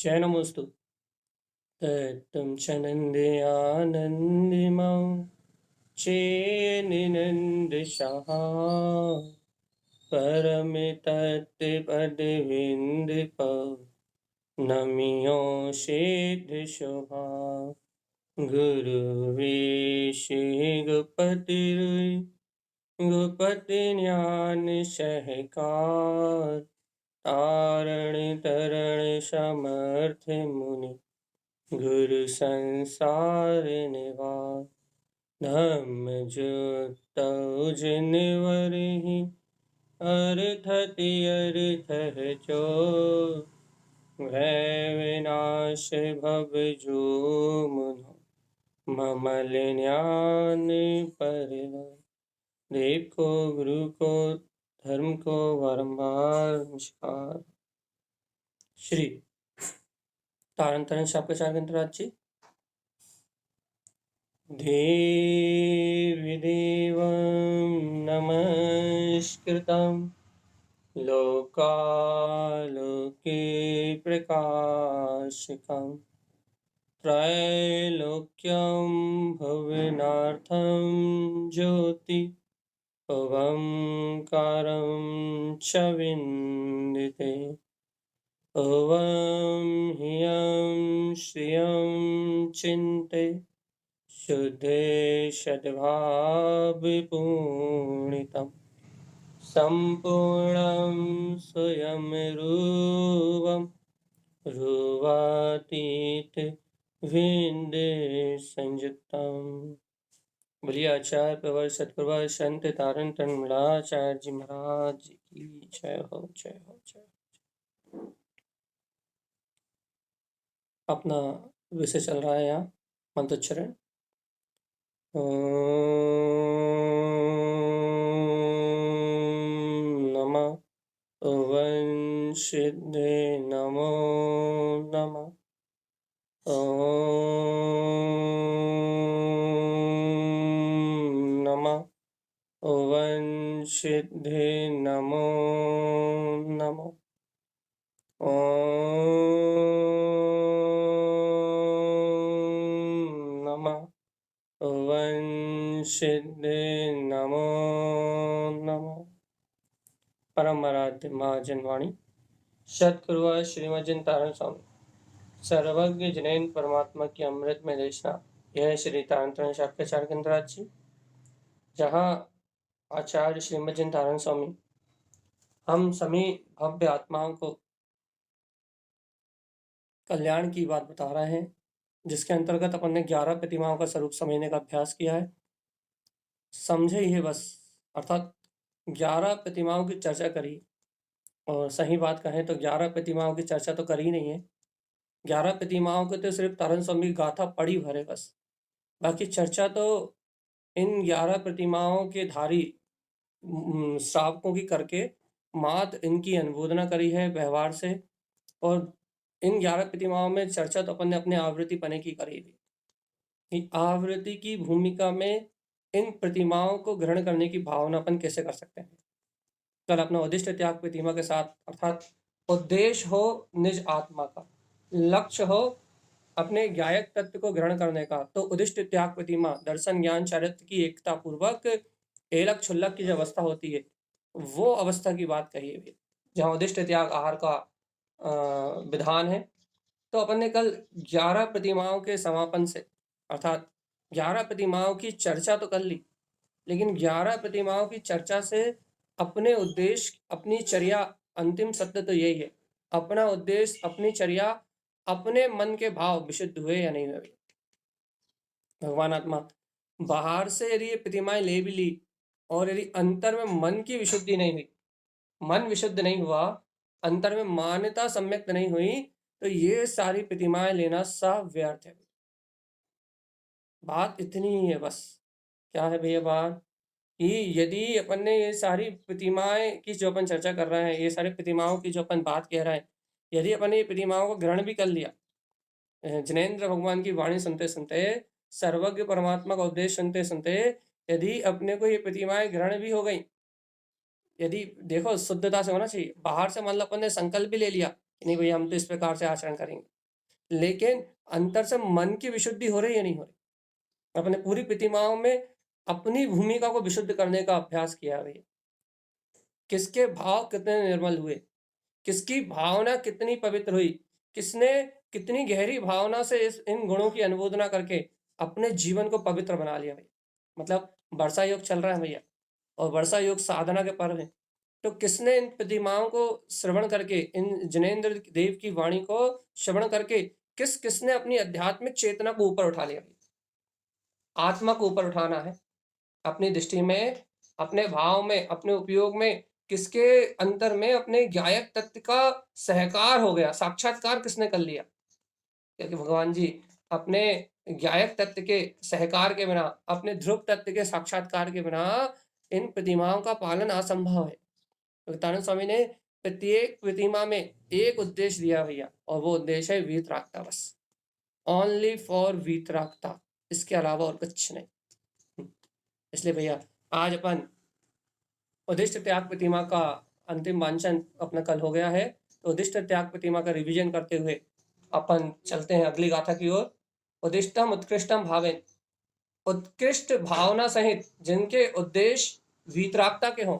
जय नमोस्तु। तत्तं च नन्द्यानन्दिमां चेन्निनन्दशः परमितत्पदविन्दिप नमियोषेदशोभा गुरुवेशे गुपतिज्ञान सहकार तारण तरण समर्थ मुनि गुरु संसार निवार धम्म जुत जिनवरहि अर्थति अर्थ जो भय विनाश भव जो मुनो ममल ज्ञान परिवर देव को गुरु को धर्म को बारंबार नमस्कार। श्री तारण तरण शापचार गंतराज देवी देवं नमस्कृतं लोकालोके प्रकाशकं त्रैलोक्यं भुवनार्थं ज्योति ओंकारं च विन्दिते ओं ह्रियं श्रियं चिन्ते शुद्धे सद्भावपूर्णितं सम्पूर्णं स्वयं रूपं रूपातीत विंदे संयुक्तम। बोलिए आचार्य प्रवर सतप्रवर संत तारण तन्मलाचार्य जी महाराज की जय हो जय हो जय हो। अपना विषय चल रहा है यहाँ मंत्रोच्चारण। नमः ओं सिद्धे नमो नमः नमः ओं सिद्धे नमो नमः नमः ओं सिद्धे नमो नमः। परम आराध्य महाजनवाणी सतगुरु श्रीमज्जन तारण स्वामी सर्वज्ञ जनैन परमात्मा की अमृत में देशना। यह श्री तारण तरण शाक्याचार्य गंतराज जी, जहाँ आचार्य श्रीमज्जन तारण स्वामी हम सभी भव्य आत्माओं को कल्याण की बात बता रहे हैं, जिसके अंतर्गत अपन ने 11 प्रतिमाओं का स्वरूप समझने का अभ्यास किया है। समझे ही है बस, अर्थात 11 प्रतिमाओं की चर्चा करी। और सही बात कहें तो 11 प्रतिमाओं की चर्चा तो करी नहीं है। 11 प्रतिमाओं को तो सिर्फ तारण स्वामी की गाथा पढ़ी भरे बस, बाकी चर्चा तो इन 11 प्रतिमाओं के धारी श्रावकों की करके मात इनकी अनुमोदना करी है व्यवहार से। और इन 11 प्रतिमाओं में चर्चा तो अपन ने अपने आवृत्ति पने की करी थी कि आवृत्ति की भूमिका में इन प्रतिमाओं को ग्रहण करने की भावना अपन कैसे कर सकते हैं। कल अपना उद्दिष्ट त्याग प्रतिमा के साथ, अर्थात उद्देश्य हो निज आत्मा का, लक्ष्य हो अपने गायक तत्व को ग्रहण करने का, तो उद्दिष्ट त्याग प्रतिमा दर्शन ज्ञान चरित्र की एकता पूर्वक एलक छुल्लक की जो अवस्था होती है वो अवस्था की बात कही है, जहाँ उद्दिष्ट त्याग आहार का विधान है। तो अपन ने कल 11 प्रतिमाओं के समापन से, अर्थात 11 प्रतिमाओं की चर्चा तो कर ली, लेकिन 11 प्रतिमाओं की चर्चा से अपने उद्देश्य अपनी चर्या, अंतिम सत्य तो यही है, अपना उद्देश्य अपनी चर्या अपने मन के भाव विशुद्ध हुए या नहीं हुए। भगवान आत्मा बाहर से यदि ये प्रतिमाएं ले भी ली और यदि अंतर में मन की विशुद्धि नहीं हुई, मन विशुद्ध नहीं हुआ, अंतर में मान्यता सम्यक नहीं हुई, तो ये सारी प्रतिमाएं लेना सब व्यर्थ है। बात इतनी ही है बस। क्या है भैया बात कि यदि अपन ने ये सारी प्रतिमाएं की जो अपन चर्चा कर रहे हैं, ये सारी प्रतिमाओं की जो अपन बात कह रहे हैं, यदि अपन ने ये प्रतिमाओं को ग्रहण भी कर लिया, जैनेन्द्र भगवान की वाणी सुनते सुनते, सर्वज्ञ परमात्मा का उपदेश सुनते सुनते, यदि अपने को ये प्रतिमाएं ग्रहण भी हो गई, यदि देखो शुद्धता से होना चाहिए, बाहर से मतलब अपन ने संकल्प भी ले लिया कि नहीं भैया हम तो इस प्रकार से आचरण करेंगे, लेकिन अंतर से मन की विशुद्धि हो रही है नहीं हो रही। अपने पूरी प्रतिमाओं में अपनी भूमिका को विशुद्ध करने का अभ्यास किया है भैया। किसके भाव कितने निर्मल हुए, किसकी भावना कितनी पवित्र हुई, किसने कितनी गहरी भावना से इन गुणों की अनुमोदना करके अपने जीवन को पवित्र बना लिया भैया। मतलब वर्षा योग चल रहा है भैया, और वर्षा योग साधना के पर्व है। तो किसने इन प्रतिमाओं को श्रवण करके, इन जिनेंद्र देव की वाणी को श्रवण करके किसने अपनी आध्यात्मिक चेतना को ऊपर उठा लिया। आत्मा को ऊपर उठाना है अपनी दृष्टि में, अपने भाव में, अपने उपयोग में, किसके अंतर में अपने ज्ञायक तत्व का सहकार हो गया, साक्षात्कार किसने कर लिया। क्योंकि भगवान जी अपने ज्ञायक तत्व के सहकार के बिना, अपने ध्रुव तत्व के साक्षात्कार के बिना इन प्रतिमाओं का पालन असंभव है। भक्तानंद स्वामी ने प्रत्येक प्रतिमा में एक उद्देश्य दिया भैया, और वो उद्देश्य है वीतरागता, बस ओनली फॉर वीतरागता, इसके अलावा और कुछ नहीं। इसलिए भैया आज अपन उद्दिष्ट त्याग प्रतिमा का अंतिम वांचन अपना कल हो गया है, तो उद्दिष्ट त्याग प्रतिमा का रिवीजन करते हुए अपन चलते हैं अगली गाथा की ओर। उद्दिष्टम उत्कृष्टम भावेन, उत्कृष्ट भावना सहित जिनके उद्देश्य वीतरागता के हों,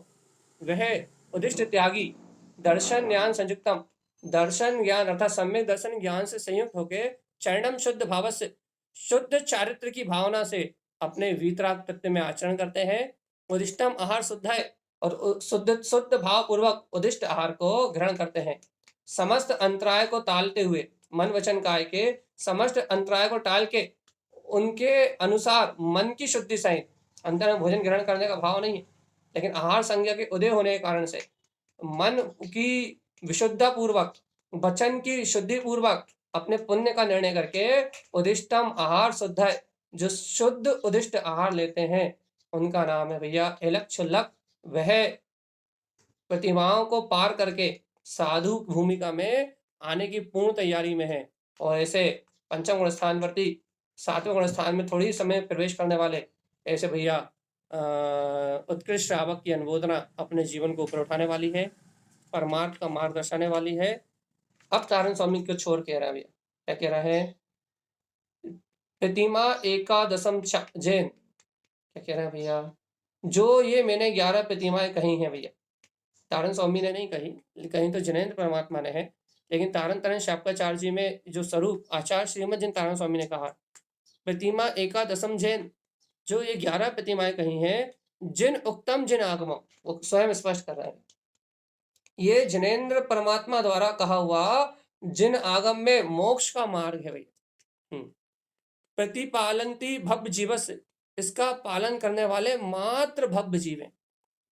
वह उद्दिष्ट त्यागी दर्शन ज्ञान संयुक्तम, दर्शन ज्ञान अर्थात सम्यक दर्शन ज्ञान से संयुक्त होकर चरणम शुद्ध भाव से, शुद्ध चारित्र की भावना से अपने वीतराग तत्व में आचरण करते हैं। उदिष्टम आहार शुद्ध है, और शुद्ध भाव पूर्वक उदिष्ट आहार को ग्रहण करते हैं। समस्त अंतराय को टालते हुए, मन वचन काय के समस्त अंतराय को टाल के उनके अनुसार मन की शुद्धि सहित, अंतर में भोजन ग्रहण करने का भाव नहीं है, लेकिन आहार संज्ञा के उदय होने के कारण से मन की विशुद्धता पूर्वक, वचन की शुद्धि पूर्वक अपने पुण्य का निर्णय करके उदिष्टम आहार शुद्ध है, जो शुद्ध उदिष्ट आहार लेते हैं उनका नाम है भैया एलक छुल्लक। वह प्रतिमाओं को पार करके साधु भूमिका में आने की पूर्ण तैयारी में है, और ऐसे पंचम गुण स्थानवर्ती सातवें गुण स्थान में थोड़ी समय प्रवेश करने वाले ऐसे भैया उत्कृष्ट श्रावक की अनुमोदना अपने जीवन को ऊपर उठाने वाली है, परमार्थ का मार्ग दर्शाने वाली है। अब तारण स्वामी को छोड़ कह रहा है भैया, क्या कह रहा है, प्रतिमा एकादशम जैन, क्या कह रहा है भैया, जो ये मैंने 11 प्रतिमाएं कही हैं भैया, तारण स्वामी ने नहीं कही, कहीं तो जिनेंद्र परमात्मा ने है, लेकिन तारण तरण शापकाचार्य जी में जो स्वरूप आचार्य श्रीमद जिन तारण स्वामी ने कहा, प्रतिमा एकादशम जैन, जो ये 11 प्रतिमाएं कही हैं, जिन उक्तम जिन आगमों, वो स्वयं स्पष्ट कर रहे हैं, ये जिनेंद्र परमात्मा द्वारा कहा हुआ जिन आगम में मोक्ष का मार्ग है भैया। प्रतिपालंती भव्य जीवस, इसका पालन करने वाले मात्र भव्य जीव हैं।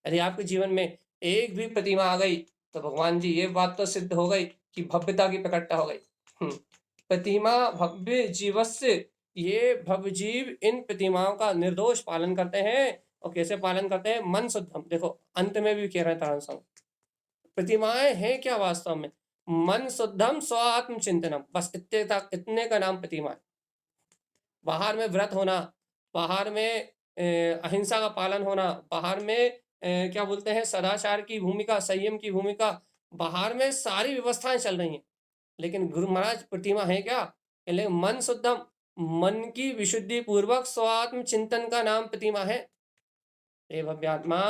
यदि आपके जीवन में एक भी प्रतिमा आ गई तो भगवान जी ये बात तो सिद्ध हो गई कि भव्यता की प्रकटता हो गई। प्रतिमा भव्य जीवस्य, ये भव्य जीव इन प्रतिमाओं का निर्दोष पालन करते हैं। और कैसे पालन करते हैं, मन शुद्धम, देखो अंत में भी कह रहे हैं तारण स्वामी, प्रतिमाएं हैं क्या वास्तव में, मन शुद्धम स्व आत्म चिंतनम, बस इतने का नाम प्रतिमा है। बाहर में व्रत होना, बाहर में अहिंसा का पालन होना, बाहर में क्या बोलते हैं सदाचार की भूमिका, संयम की भूमिका, बाहर में सारी व्यवस्थाएं चल रही हैं, लेकिन गुरु महाराज प्रतिमा है क्या, मन शुद्धम, मन की विशुद्धि पूर्वक स्वात्म चिंतन का नाम प्रतिमा है हे भव्यात्मा।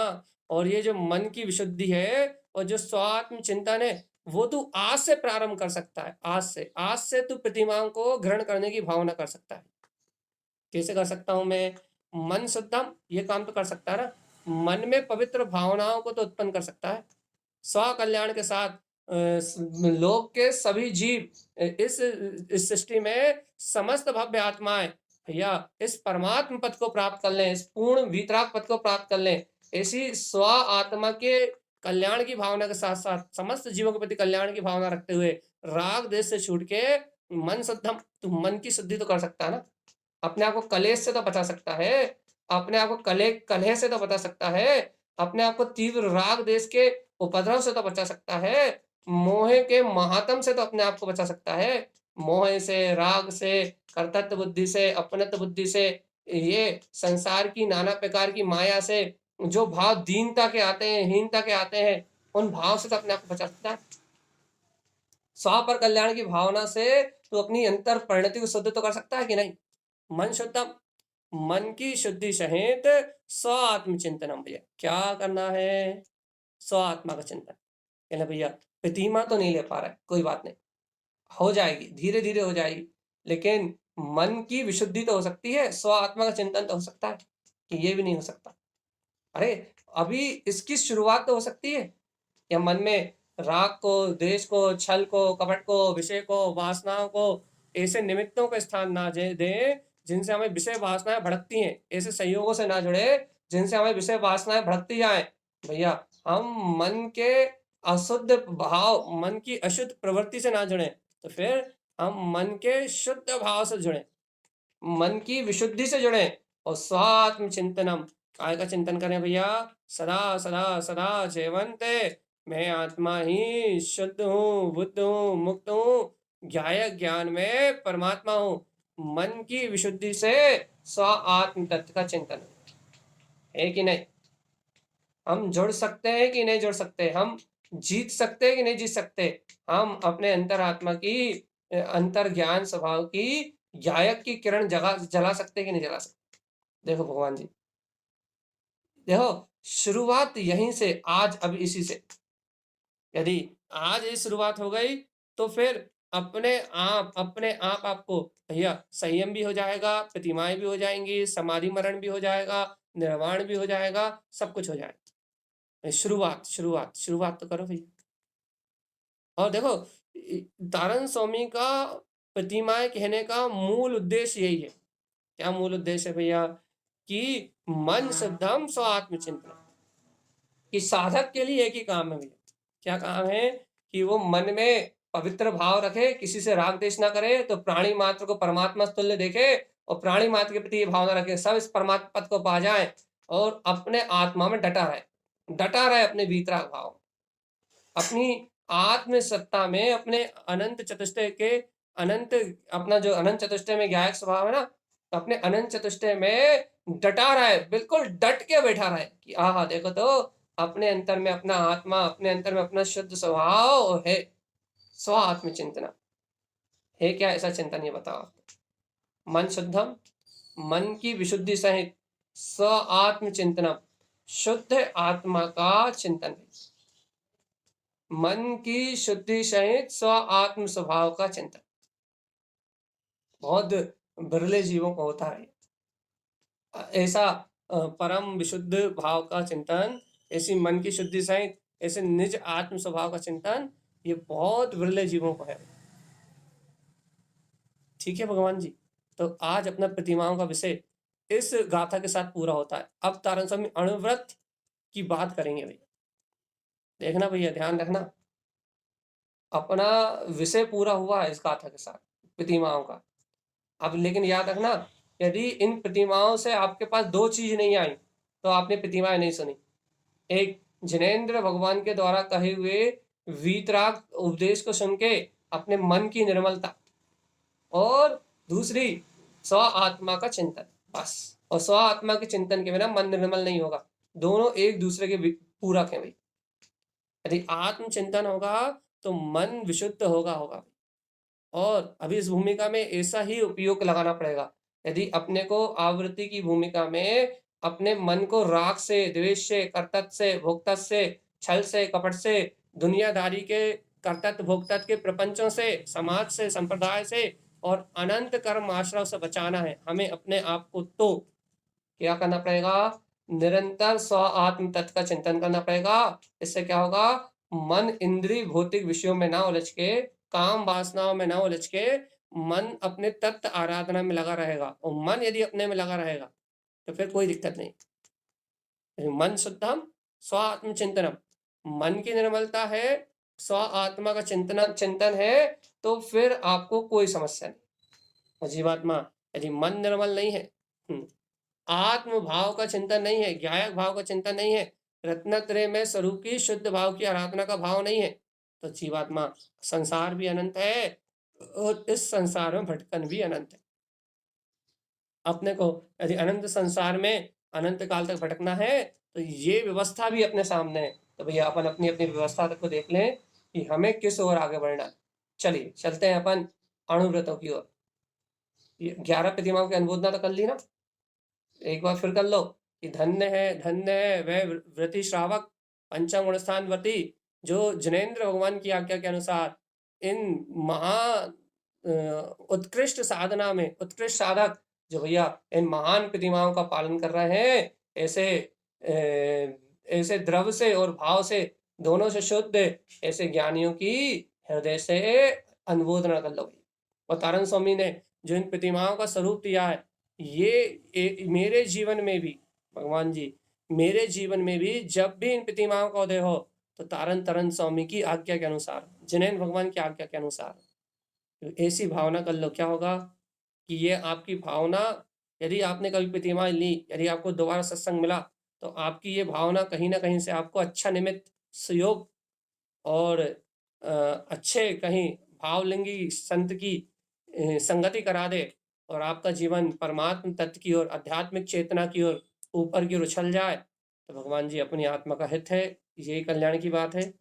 और ये जो मन की विशुद्धि है और जो स्वात्म चिंतन है, वो तू आज से प्रारंभ कर सकता है, आज से तू प्रतिमाओं को ग्रहण करने की भावना कर सकता है। कैसे कर सकता हूं मैं, मन शुद्धम, ये काम तो कर सकता है ना, मन में पवित्र भावनाओं को तो उत्पन्न कर सकता है। स्व कल्याण के साथ लोक के सभी जीव इस सृष्टि में समस्त भव्य आत्माएं भैया इस परमात्म पद को प्राप्त कर लें, इस पूर्ण वीतराग पद को प्राप्त कर लें। ऐसी स्व आत्मा के कल्याण की भावना के साथ साथ समस्त जीवों के प्रति कल्याण की भावना रखते हुए राग देश से छूट के मन शुद्धम, तू मन की शुद्धि तो कर सकता है ना, अपने आप को कलेश से तो बचा सकता है, अपने आप को कलह से तो बचा सकता है, अपने आप को तीव्र राग देश के उपद्रव से तो बचा सकता है, मोह के महात्म से तो अपने आप को बचा सकता है। मोह से, राग से, कर्तव्य बुद्धि से, अपनत्व बुद्धि से, ये संसार की नाना प्रकार की माया से जो भाव दीनता के आते हैं, हीनता के आते हैं, उन भाव से तो अपने आप को बचा सकता है। स्व पर कल्याण की भावना से तो अपनी अंतर परिणति को शुद्ध तो कर सकता है कि नहीं। मन शुद्धम, मन की शुद्धि सहित स्व आत्मचिंतनम। भैया क्या करना है, स्व आत्मा का चिंतन। कहना भैया प्रतिमा तो नहीं ले पा रहा है, कोई बात नहीं, हो जाएगी, धीरे धीरे हो जाएगी, लेकिन मन की विशुद्धि तो हो सकती है, स्व आत्मा का चिंतन तो हो सकता है, कि ये भी नहीं हो सकता। अरे अभी इसकी शुरुआत तो हो सकती है, या मन में राग को, द्वेष को, छल को, कपट को, विषय को, वासनाओं को, ऐसे निमित्तों को स्थान ना दें जिनसे हमें विषय वासनाएं भड़कती हैं, ऐसे संयोगों से ना जुड़े जिनसे हमें विषय वासनाएं भड़कती जाएं। भैया हम मन के अशुद्ध भाव, मन की अशुद्ध प्रवृत्ति से ना जुड़े, तो फिर हम मन के शुद्ध भाव से जुड़े, मन की विशुद्धि से जुड़े, और स्वात्म चिंतनम, काय का चिंतन करें भैया, सदा सदा सदा जयवंते, मैं आत्मा ही शुद्ध हूँ, बुद्ध हूँ, मुक्त हूँ, ज्ञायक ज्ञान में परमात्मा हूँ। मन की विशुद्धि से स्व आत्म तत्व का चिंतन है कि नहीं। हम जुड़ सकते हैं कि नहीं जुड़ सकते, हम जीत सकते हैं कि नहीं जीत सकते, हम अपने अंतरात्मा की, अंतर ज्ञान स्वभाव की गायक की किरण जला सकते कि नहीं जला सकते। देखो भगवान जी, देखो शुरुआत यहीं से, आज अब इसी से, यदि आज ये शुरुआत हो गई तो फिर अपने आप आपको भैया संयम भी हो जाएगा, प्रतिमाएं भी हो जाएंगी, समाधि मरण भी हो जाएगा, निर्वाण भी हो जाएगा, सब कुछ हो जाएगा। शुरुआत शुरुआत शुरुआत तो करो भैया। और देखो तारण स्वामी का प्रतिमाएं कहने का मूल उद्देश्य यही है। क्या मूल उद्देश्य है भैया, कि मन शुद्धम स्व आत्मचिंतन, कि साधक के लिए एक ही काम है भैया। क्या काम है, कि वो मन में पवित्र भाव रखे, किसी से राग द्वेष ना करे, तो प्राणी मात्र को परमात्मा तुल्य देखे, और प्राणी मात्र के प्रति ये भावना रखे, सब इस परमात्मा पद को पा जाए, और अपने आत्मा में डटा रहे अपने भीतराग भाव, अपनी आत्म सत्ता में, अपने अनंत चतुष्टय के अनंत, अपना जो अनंत चतुष्टय में ज्ञायक स्वभाव है ना, अपने अनंत चतुष्टय में डटा रहा है, बिल्कुल डट के बैठा रहा है, कि आहा देखो तो अपने अंतर में अपना आत्मा, अपने अंतर में अपना शुद्ध स्वभाव है। स्व आत्म चिंतना है क्या ऐसा चिंतन, ये बताओ। मन शुद्धम, मन की विशुद्धि सहित स्व आत्म चिंतनम, शुद्ध आत्मा का चिंतन है। मन की शुद्धि सहित स्व आत्म स्वभाव का चिंतन बहुत बिरले जीवों को होता है। ऐसा परम विशुद्ध भाव का चिंतन, ऐसी मन की शुद्धि सहित ऐसे निज आत्म स्वभाव का चिंतन, ये बहुत विरले जीवों को है। ठीक है भगवान जी, तो आज अपना प्रतिमाओं का विषय इस गाथा के साथ पूरा होता है। अब तारण स्वामी अणुव्रत की बात करेंगे भैया। देखना भैया, ध्यान रखना, अपना विषय पूरा हुआ है इस गाथा के साथ प्रतिमाओं का। अब लेकिन याद रखना, यदि इन प्रतिमाओं से आपके पास दो चीज नहीं आई तो आपने प्रतिमाएं नहीं सुनी। एक, जिनेंद्र भगवान के द्वारा कहे हुए वीतराग उपदेश को सुन के अपने मन की निर्मलता, और दूसरी स्व आत्मा का चिंतन, बस। और स्व आत्मा के चिंतन के बिना मन निर्मल नहीं होगा, दोनों एक दूसरे के पूरक हैं भाई। यदि आत्म चिंतन होगा तो मन विशुद्ध होगा। और अभी इस भूमिका में ऐसा ही उपयोग लगाना पड़ेगा। यदि अपने को आवृत्ति की भूमिका में अपने मन को राग से, द्वेष से, कर्तव्य से, भोक्तत्व से, छल से, कपट से, दुनियादारी के कर्तव्य भोक्तत्व के प्रपंचों से, समाज से, संप्रदाय से और अनंत कर्म आश्रव से बचाना है हमें अपने आप को, तो क्या करना पड़ेगा, निरंतर स्व आत्म तत्व का चिंतन करना पड़ेगा। इससे क्या होगा, मन इंद्रिय भौतिक विषयों में ना उलझ के, काम वासनाओं में ना उलझ के, मन अपने तत्व आराधना में लगा रहेगा। और मन यदि अपने में लगा रहेगा तो फिर कोई दिक्कत नहीं। मन शुद्धम स्व आत्म चिंतनम, मन की निर्मलता है, स्व आत्मा का चिंतन है, तो फिर आपको कोई समस्या नहीं। जीवात्मा यदि मन निर्मल नहीं है, आत्म भाव का चिंतन नहीं है, ज्ञायक भाव का चिंतन नहीं है, रत्नत्रय में स्वरूप की शुद्ध भाव की आराधना का भाव नहीं है, तो जीवात्मा संसार भी अनंत है और इस संसार में भटकन भी अनंत है। अपने को यदि अनंत संसार में अनंत काल तक भटकना है तो ये व्यवस्था भी अपने सामने है। तो भैया अपन अपनी अपनी व्यवस्था को देख लें कि हमें किस ओर आगे बढ़ना है। चलिए चलते हैं अपन अणुव्रतों की ओर। 11 प्रतिमाओं की अनुमोदना तो कर ली ना, एक बार फिर कर लो कि धन्य है वह व्रति श्रावक पंचम गुण स्थान व्रति जो जिनेन्द्र भगवान की आज्ञा के अनुसार इन उत्कृष्ट साधना में उत्कृष्ट साधक जो भैया इन महान प्रतिमाओं का पालन कर रहे हैं, ऐसे द्रव से और भाव से दोनों से शुद्ध ऐसे ज्ञानियों की हृदय से अनुमोदना कर लो। और तारण स्वामी ने जो इन प्रतिमाओं का स्वरूप दिया है, ये मेरे जीवन में भी भगवान जी, मेरे जीवन में भी जब भी इन प्रतिमाओं का उदय हो तो तारण स्वामी की आज्ञा के अनुसार, जिनेन्द्र भगवान की आज्ञा के अनुसार ऐसी भावना कर लो। क्या होगा कि ये आपकी भावना, यदि आपने कभी प्रतिमाएं ली, यदि आपको दोबारा सत्संग मिला तो आपकी ये भावना कहीं ना कहीं से आपको अच्छा निमित्त सहयोग और अच्छे कहीं भावलिंगी संत की संगति करा दे और आपका जीवन परमात्म तत्व की ओर, आध्यात्मिक चेतना की ओर, ऊपर की ओर उछल जाए तो भगवान जी अपनी आत्मा का हित है, यही कल्याण की बात है।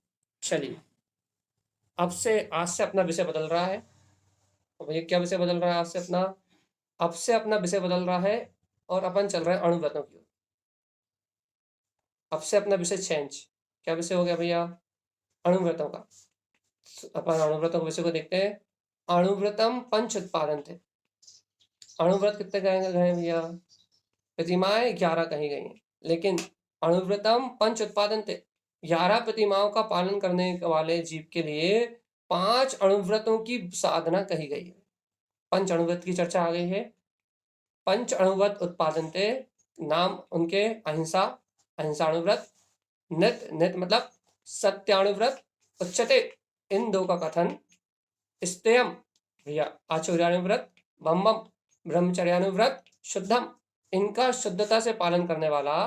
चलिए अब से आज से अपना विषय बदल रहा है। भैया क्या विषय बदल रहा है आज से अपना? अब से अपना विषय बदल रहा है और अपन चल रहे हैं अणुव्रतों की ओर। अब से अपना विषय चेंज, क्या विषय हो गया भैया? अणुव्रतों का। अपन अणुव्रतों के विषय को देखते हैं। अणुव्रतम पंच उत्पादन थे। अणुव्रत कितने गए भैया? प्रतिमाएं 11 कही गई हैं, लेकिन अणुव्रतम पंच उत्पादन थे। 11 प्रतिमाओं का पालन करने वाले जीव के लिए 5 अणुव्रतों की साधना कही गई है। पंच अणुव्रत की चर्चा आ गई है। पंच अणुव्रत उत्पादन थे, नाम उनके अहिंसा, अहिंसा अणुव्रत, नित मतलब सत्याणुव्रत, उच्चते इन दो का कथन, स्तेयम भैया आचौर्यानुव्रत, बम्बम ब्रह्मचर्यानुव्रत, शुद्धम इनका शुद्धता से पालन करने वाला,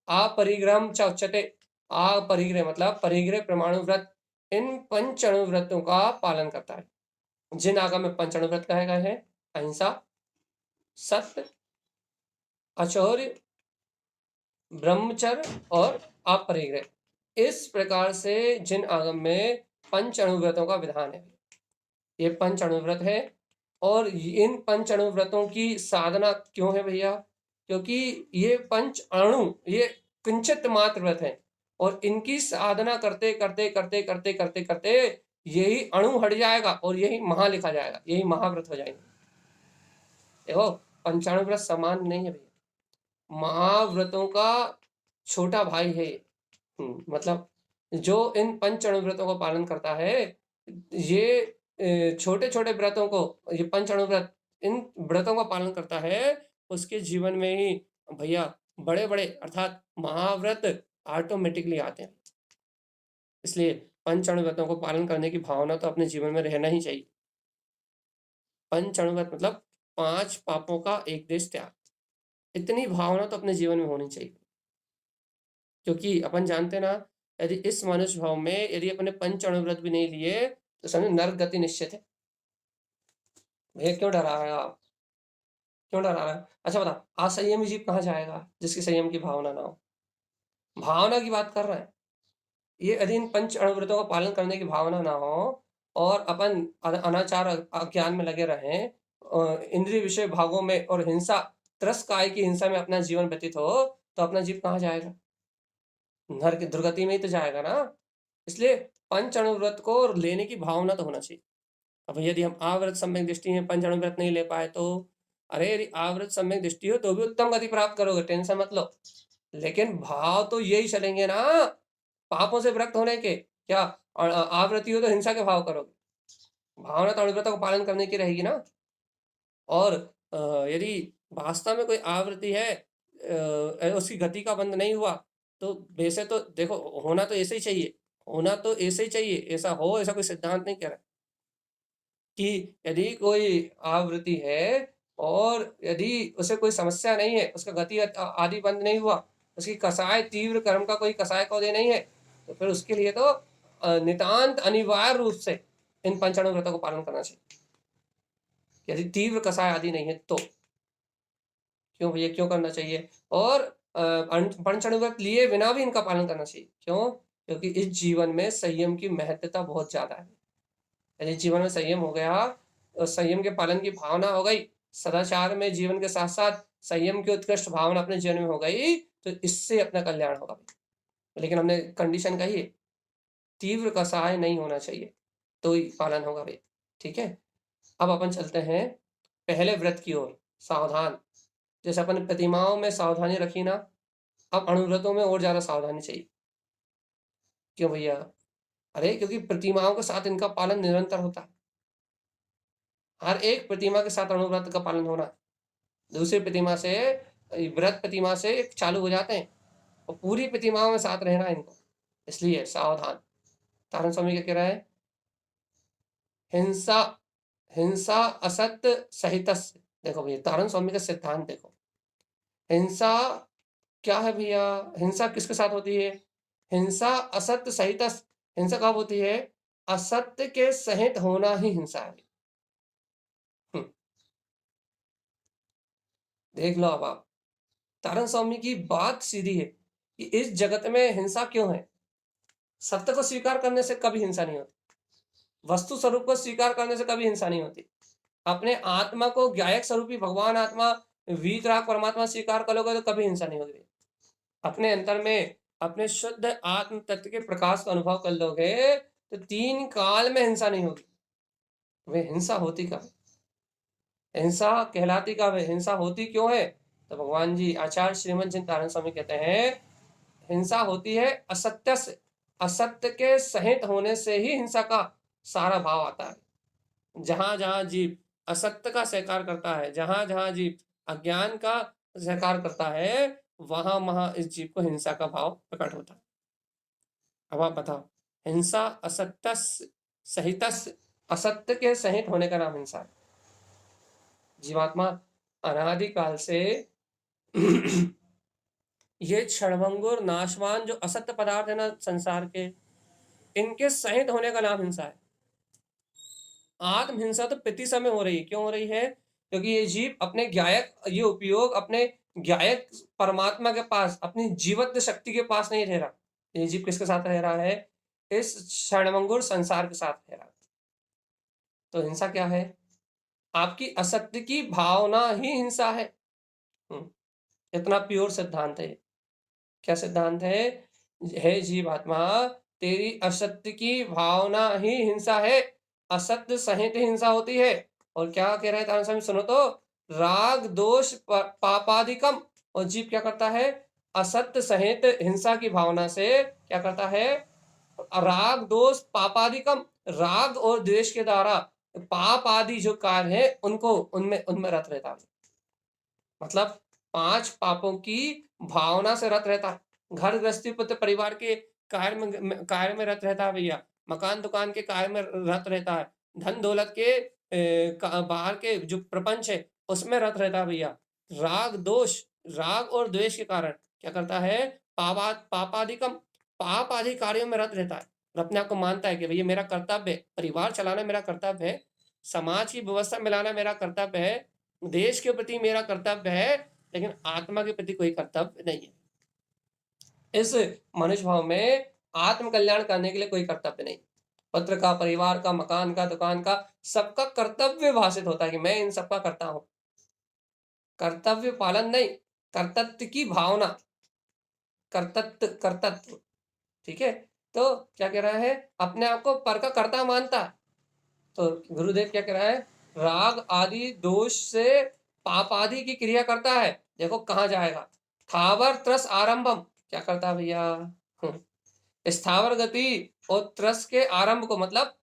अपरिग्रह च उच्चते, अपरिग्रह मतलब परिग्रह प्रमाणुव्रत, इन पंच अणुव्रतों का पालन करता है। जिन आगम में पंच अणुव्रत कहे गए हैं, अहिंसा, सत्य, अचौर्य, ब्रह्मचर्य और अपरिग्रह, इस प्रकार से जिन आगम में पंच अणुव्रतों का विधान है, ये पंच अणुव्रत है। और इन पंच अणुव्रतों की साधना क्यों है भैया? क्योंकि ये पंच अणु ये किंचित मात्र व्रत है और इनकी साधना करते करते करते करते करते करते यही अणु हट जाएगा और यही महा लिखा जाएगा, यही महाव्रत हो जाएंगे। देखो पंचाणु व्रत समान नहीं है भैया, महाव्रतों का छोटा भाई है। मतलब जो इन पंच अणुव्रतों का पालन करता है, ये छोटे छोटे व्रतों को, ये पंच अणुव्रत इन व्रतों का पालन करता है, उसके जीवन में ही भैया बड़े बड़े अर्थात महाव्रत ऑटोमेटिकली आते हैं। इसलिए पंच अणुव्रतों को पालन करने की भावना तो अपने जीवन में रहना ही चाहिए। पंच अणुव्रत मतलब 5 पापों का एक देश त्याग, इतनी भावना तो अपने जीवन में होनी चाहिए। क्योंकि अपन जानते ना, यदि इस मनुष्य भाव में यदि अपने पंच अणुव्रत भी नहीं लिए तो समझो नरक गति निश्चित है। भैया क्यों डरा रहे हो आप? क्यों डरा रहे हो? अच्छा बता, असंयमी जीव कहाँ जाएगा जिसकी संयम की भावना ना हो? भावना की बात कर रहे हैं। ये यदि इन पंच अणुव्रतों का पालन करने की भावना ना हो और अपन अनाचार अज्ञान में लगे रहें, इंद्रिय विषय भागों में और हिंसा, त्रस्त की हिंसा में अपना जीवन व्यतीत हो, तो अपना जीव कहाँ जाएगा? नरक की दुर्गति में ही तो जाएगा ना। इसलिए पंच अणुव्रत को लेने की भावना तो होना चाहिए। अब यदि हम आवृत सम्यक दृष्टि में पंच अणुव्रत नहीं ले पाए तो, अरे यदि आवृत सम्यक दृष्टि हो तो भी उत्तम गति प्राप्त करोगे, टेंशन मत लो। लेकिन भाव तो यही चलेंगे ना, पापों से विरक्त होने के। क्या आवृत्ति हो तो हिंसा के भाव करोगे, भावना तो अणुव्रत को पालन करने की रहेगी ना। और यदि वास्तव में कोई आवृत्ति है, उसकी गति का बंद नहीं हुआ तो वैसे तो देखो होना तो ऐसे ही चाहिए, होना तो ऐसे ही चाहिए, ऐसा हो ऐसा कोई सिद्धांत नहीं कह रहा कि यदि कोई आवृत्ति है और यदि उसे कोई समस्या नहीं है, उसका गति आदि बंद नहीं हुआ, उसकी कसाय तीव्र कर्म का कोई कसाय कौदे नहीं है, तो फिर उसके लिए तो नितांत अनिवार्य रूप से इन पंचाणुव्रतों को पालन करना चाहिए। यदि तीव्र कसाय आदि नहीं है तो क्यों भैया, क्यों करना चाहिए? और पंचाणुव्रत लिए बिना भी इनका पालन करना चाहिए। क्यों? क्योंकि इस जीवन में संयम की महत्वता बहुत ज्यादा है। यदि जीवन में संयम हो गया तो संयम के पालन की भावना हो गई, सदाचार में जीवन के साथ साथ संयम की उत्कृष्ट भावना अपने जीवन में हो गई, तो इससे अपना कल्याण होगा। लेकिन हमने कंडीशन कही है, तीव्र कसाय नहीं होना चाहिए, तो ही पालन होगा भाई। ठीक है, अब अपन चलते हैं पहले व्रत की ओर। सावधान, जैसे अपन प्रतिमाओं में सावधानी रखी ना, अब अणुव्रतों में और ज्यादा सावधानी चाहिए। क्यों भैया? अरे क्योंकि प्रतिमाओं के साथ इनका पालन निरंतर होता है। हर एक प्रतिमा के साथ अणुव्रत का पालन होना, दूसरी प्रतिमा से, व्रत प्रतिमा से चालू हो जाते हैं और पूरी प्रतिमाओं में साथ रहना इनको, इसलिए सावधान। तारण स्वामी क्या कह रहा है? हिंसा हिंसा असत्य सहित। देखो भैया, तारण स्वामी का सिद्धांत देखो। हिंसा क्या है भैया? हिंसा किसके साथ होती है? हिंसा असत्य सहित। हिंसा कब होती है? असत्य के सहित होना ही हिंसा है। देख लो अब आप, तारण स्वामी की बात सीधी है कि इस जगत में हिंसा क्यों है? सत्य को स्वीकार करने से कभी हिंसा नहीं होती, वस्तु स्वरूप को स्वीकार करने से कभी हिंसा नहीं होती। अपने आत्मा को ज्ञायक स्वरूपी भगवान आत्मा वीतराग परमात्मा स्वीकार करोगे तो कभी हिंसा नहीं होगी। अपने अंतर में अपने शुद्ध आत्म तत्व के प्रकाश का अनुभव कर लोगे तो 3 काल में हिंसा नहीं होगी। वे हिंसा होती कब? हिंसा कहलाती कब है? हिंसा होती क्यों है? तो भगवान जी आचार्य श्रीमद जिन तारण स्वामी कहते हैं, हिंसा होती है असत्य से, असत्य के सहित होने से ही हिंसा का सारा भाव आता है। जहां जहां जीव असत्य का स्वीकार करता है, जहां जहां जीव अज्ञान का स्वीकार करता है, वहां वहां इस जीव को हिंसा का भाव प्रकट होता है। अब आप बताओ, हिंसा असत्य सहित, असत्य के सहित होने का नाम हिंसा है। जीवात्मा अनादिकाल से ये क्षणभंगुर नाशवान जो असत्य पदार्थ है ना संसार के, इनके सहित होने का नाम हिंसा है। आत्म हिंसा तो प्रति समय हो रही है। क्यों हो रही है? क्योंकि ये जीव अपने ज्ञायक, ये उपयोग अपने ज्ञायक परमात्मा के पास, अपनी जीवत्व शक्ति के पास नहीं रह रहा। ये जीव किसके साथ रह रहा है? इस क्षणभंगुर संसार के साथ रह रहा है। तो हिंसा क्या है? आपकी असत्य की भावना ही हिंसा है। इतना प्योर सिद्धांत है। क्या सिद्धांत है? हे जीवात्मा, तेरी असत्य की भावना ही हिंसा है, असत्य सहित हिंसा होती है। और क्या कह रहे हैं तारण स्वामी, सुनो तो, राग दोष पापादिकम। और जीव क्या करता है? असत्य सहित हिंसा की भावना से क्या करता है? राग दोष पापादिकम, राग और द्वेष के द्वारा पाप आदि जो कार्य है उनको उनमें उनमें रत रहता है। मतलब 5 पापों की भावना से रत रहता है। घर गृहस्थी पुत्र परिवार के कार्य में रत रहता है भैया, मकान दुकान के कार्य में रत रहता है, धन दौलत के बाहर के जो प्रपंच है उसमें रत रहता है भैया। राग दोष, राग और द्वेष के कारण क्या करता है? पापादिकम, पाप आदि कार्यों में रत रहता है। और अपने आप को मानता है कि भैया मेरा कर्तव्य है, परिवार चलाना मेरा कर्तव्य है, समाज की व्यवस्था मिलाना मेरा कर्तव्य है, देश के प्रति मेरा कर्तव्य है, लेकिन आत्मा के प्रति कोई कर्तव्य नहीं है। इस मनुष्य भाव में आत्म कल्याण करने के लिए कोई कर्तव्य नहीं। पुत्र का, परिवार का, मकान का, दुकान का, सबका कर्तव्य भाषित होता है कि मैं इन सबका करता हूं। कर्तव्य पालन नहीं, कर्तव्य की भावना, कर्तत्व। ठीक है, तो क्या कह रहा है? अपने आप को पर का कर्ता मानता है। तो गुरुदेव क्या कह रहा है? राग आदि दोष से पाप आदि की क्रिया करता है। देखो कहां जाएगा? स्थावर त्रस आरंभम, क्या करता है भैया? स्थावर गति और त्रस के आरंभ को, मतलब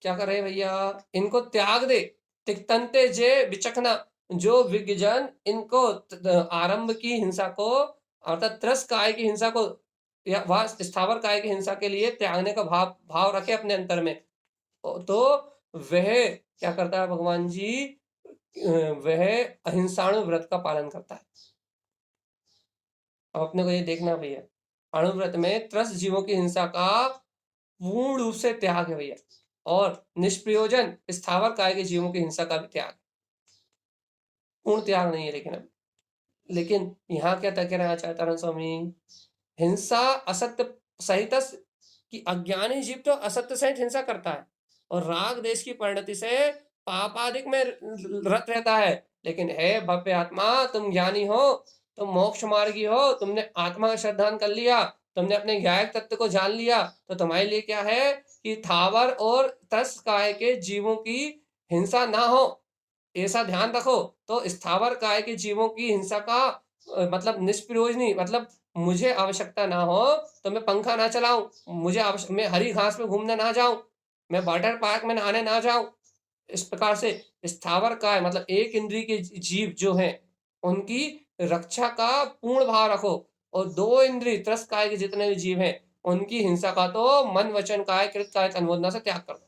क्या कर रहे भैया? इनको त्याग दे। तिक्तंते जे विचखना, जो विज्ञजन इनको आरंभ की हिंसा को अर्थात त्रस काय की हिंसा को या वह स्थावर काय की हिंसा के लिए त्यागने का भाव रखे अपने अंतर में, तो वह क्या करता है भगवान जी? वह अहिंसाणु व्रत का पालन करता है। अब अपने को ये देखना भैया, अणुव्रत में त्रस्त जीवों की हिंसा का पूर्ण रूप से त्याग है भैया, और निष्प्रयोजन स्थावर काय के जीवों की हिंसा का भी त्याग, पूर्ण त्याग नहीं है। लेकिन यहाँ क्या तय कहना चाहता है स्वामी? हिंसा असत्य सहित, कि अज्ञानी जीव तो असत्य सहित हिंसा करता है, और राग देश की परिणति से पापादिक में रत रहता है। लेकिन हे भव्य आत्मा, तुम ज्ञानी हो, तुम मोक्ष मार्गी हो, तुमने आत्मा का श्रद्धान कर लिया, तुमने अपने ज्ञायक तत्व को जान लिया, तो तुम्हारे लिए क्या है कि थावर और तस काय के जीवों की हिंसा ना हो, ऐसा ध्यान रखो। तो स्थावर काय के जीवों की हिंसा का मतलब निष्प्रयोजनी, मतलब मुझे आवश्यकता ना हो तो मैं पंखा ना चलाऊं, मैं हरी घास में घूमने ना जाऊं, मैं वाटर पार्क में नहाने ना जाऊं। इस प्रकार से स्थावर काय मतलब एक इंद्रिय के जीव जो हैं उनकी रक्षा का पूर्ण भाव रखो, और दो इंद्रिय त्रस्त काय के जितने भी जीव हैं उनकी हिंसा का तो मन वचन काय कृत काय अनुमोदना से त्याग कर दो,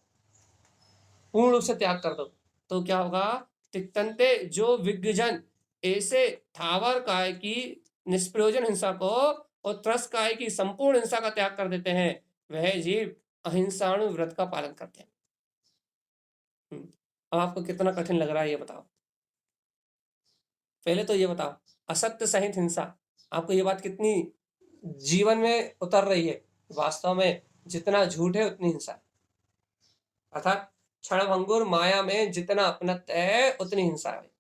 पूर्ण रूप से त्याग कर दो। तो क्या होगा, तिक्तंते जो विज्ञजन ऐसे थावर काय की निष्प्रयोजन हिंसा को और त्रस्त काय की संपूर्ण हिंसा का त्याग कर देते हैं, वह जीव अहिंसाणु व्रत का पालन करते हैं। अब आपको कितना कठिन लग रहा है ये बताओ। पहले तो ये बताओ, असत्य सहित हिंसा, आपको ये बात कितनी जीवन में उतर रही है? वास्तव में जितना झूठ है उतनी हिंसा है, अर्थात क्षणभंगुर माया में जितना अपनत्व है उतनी हिंसा है।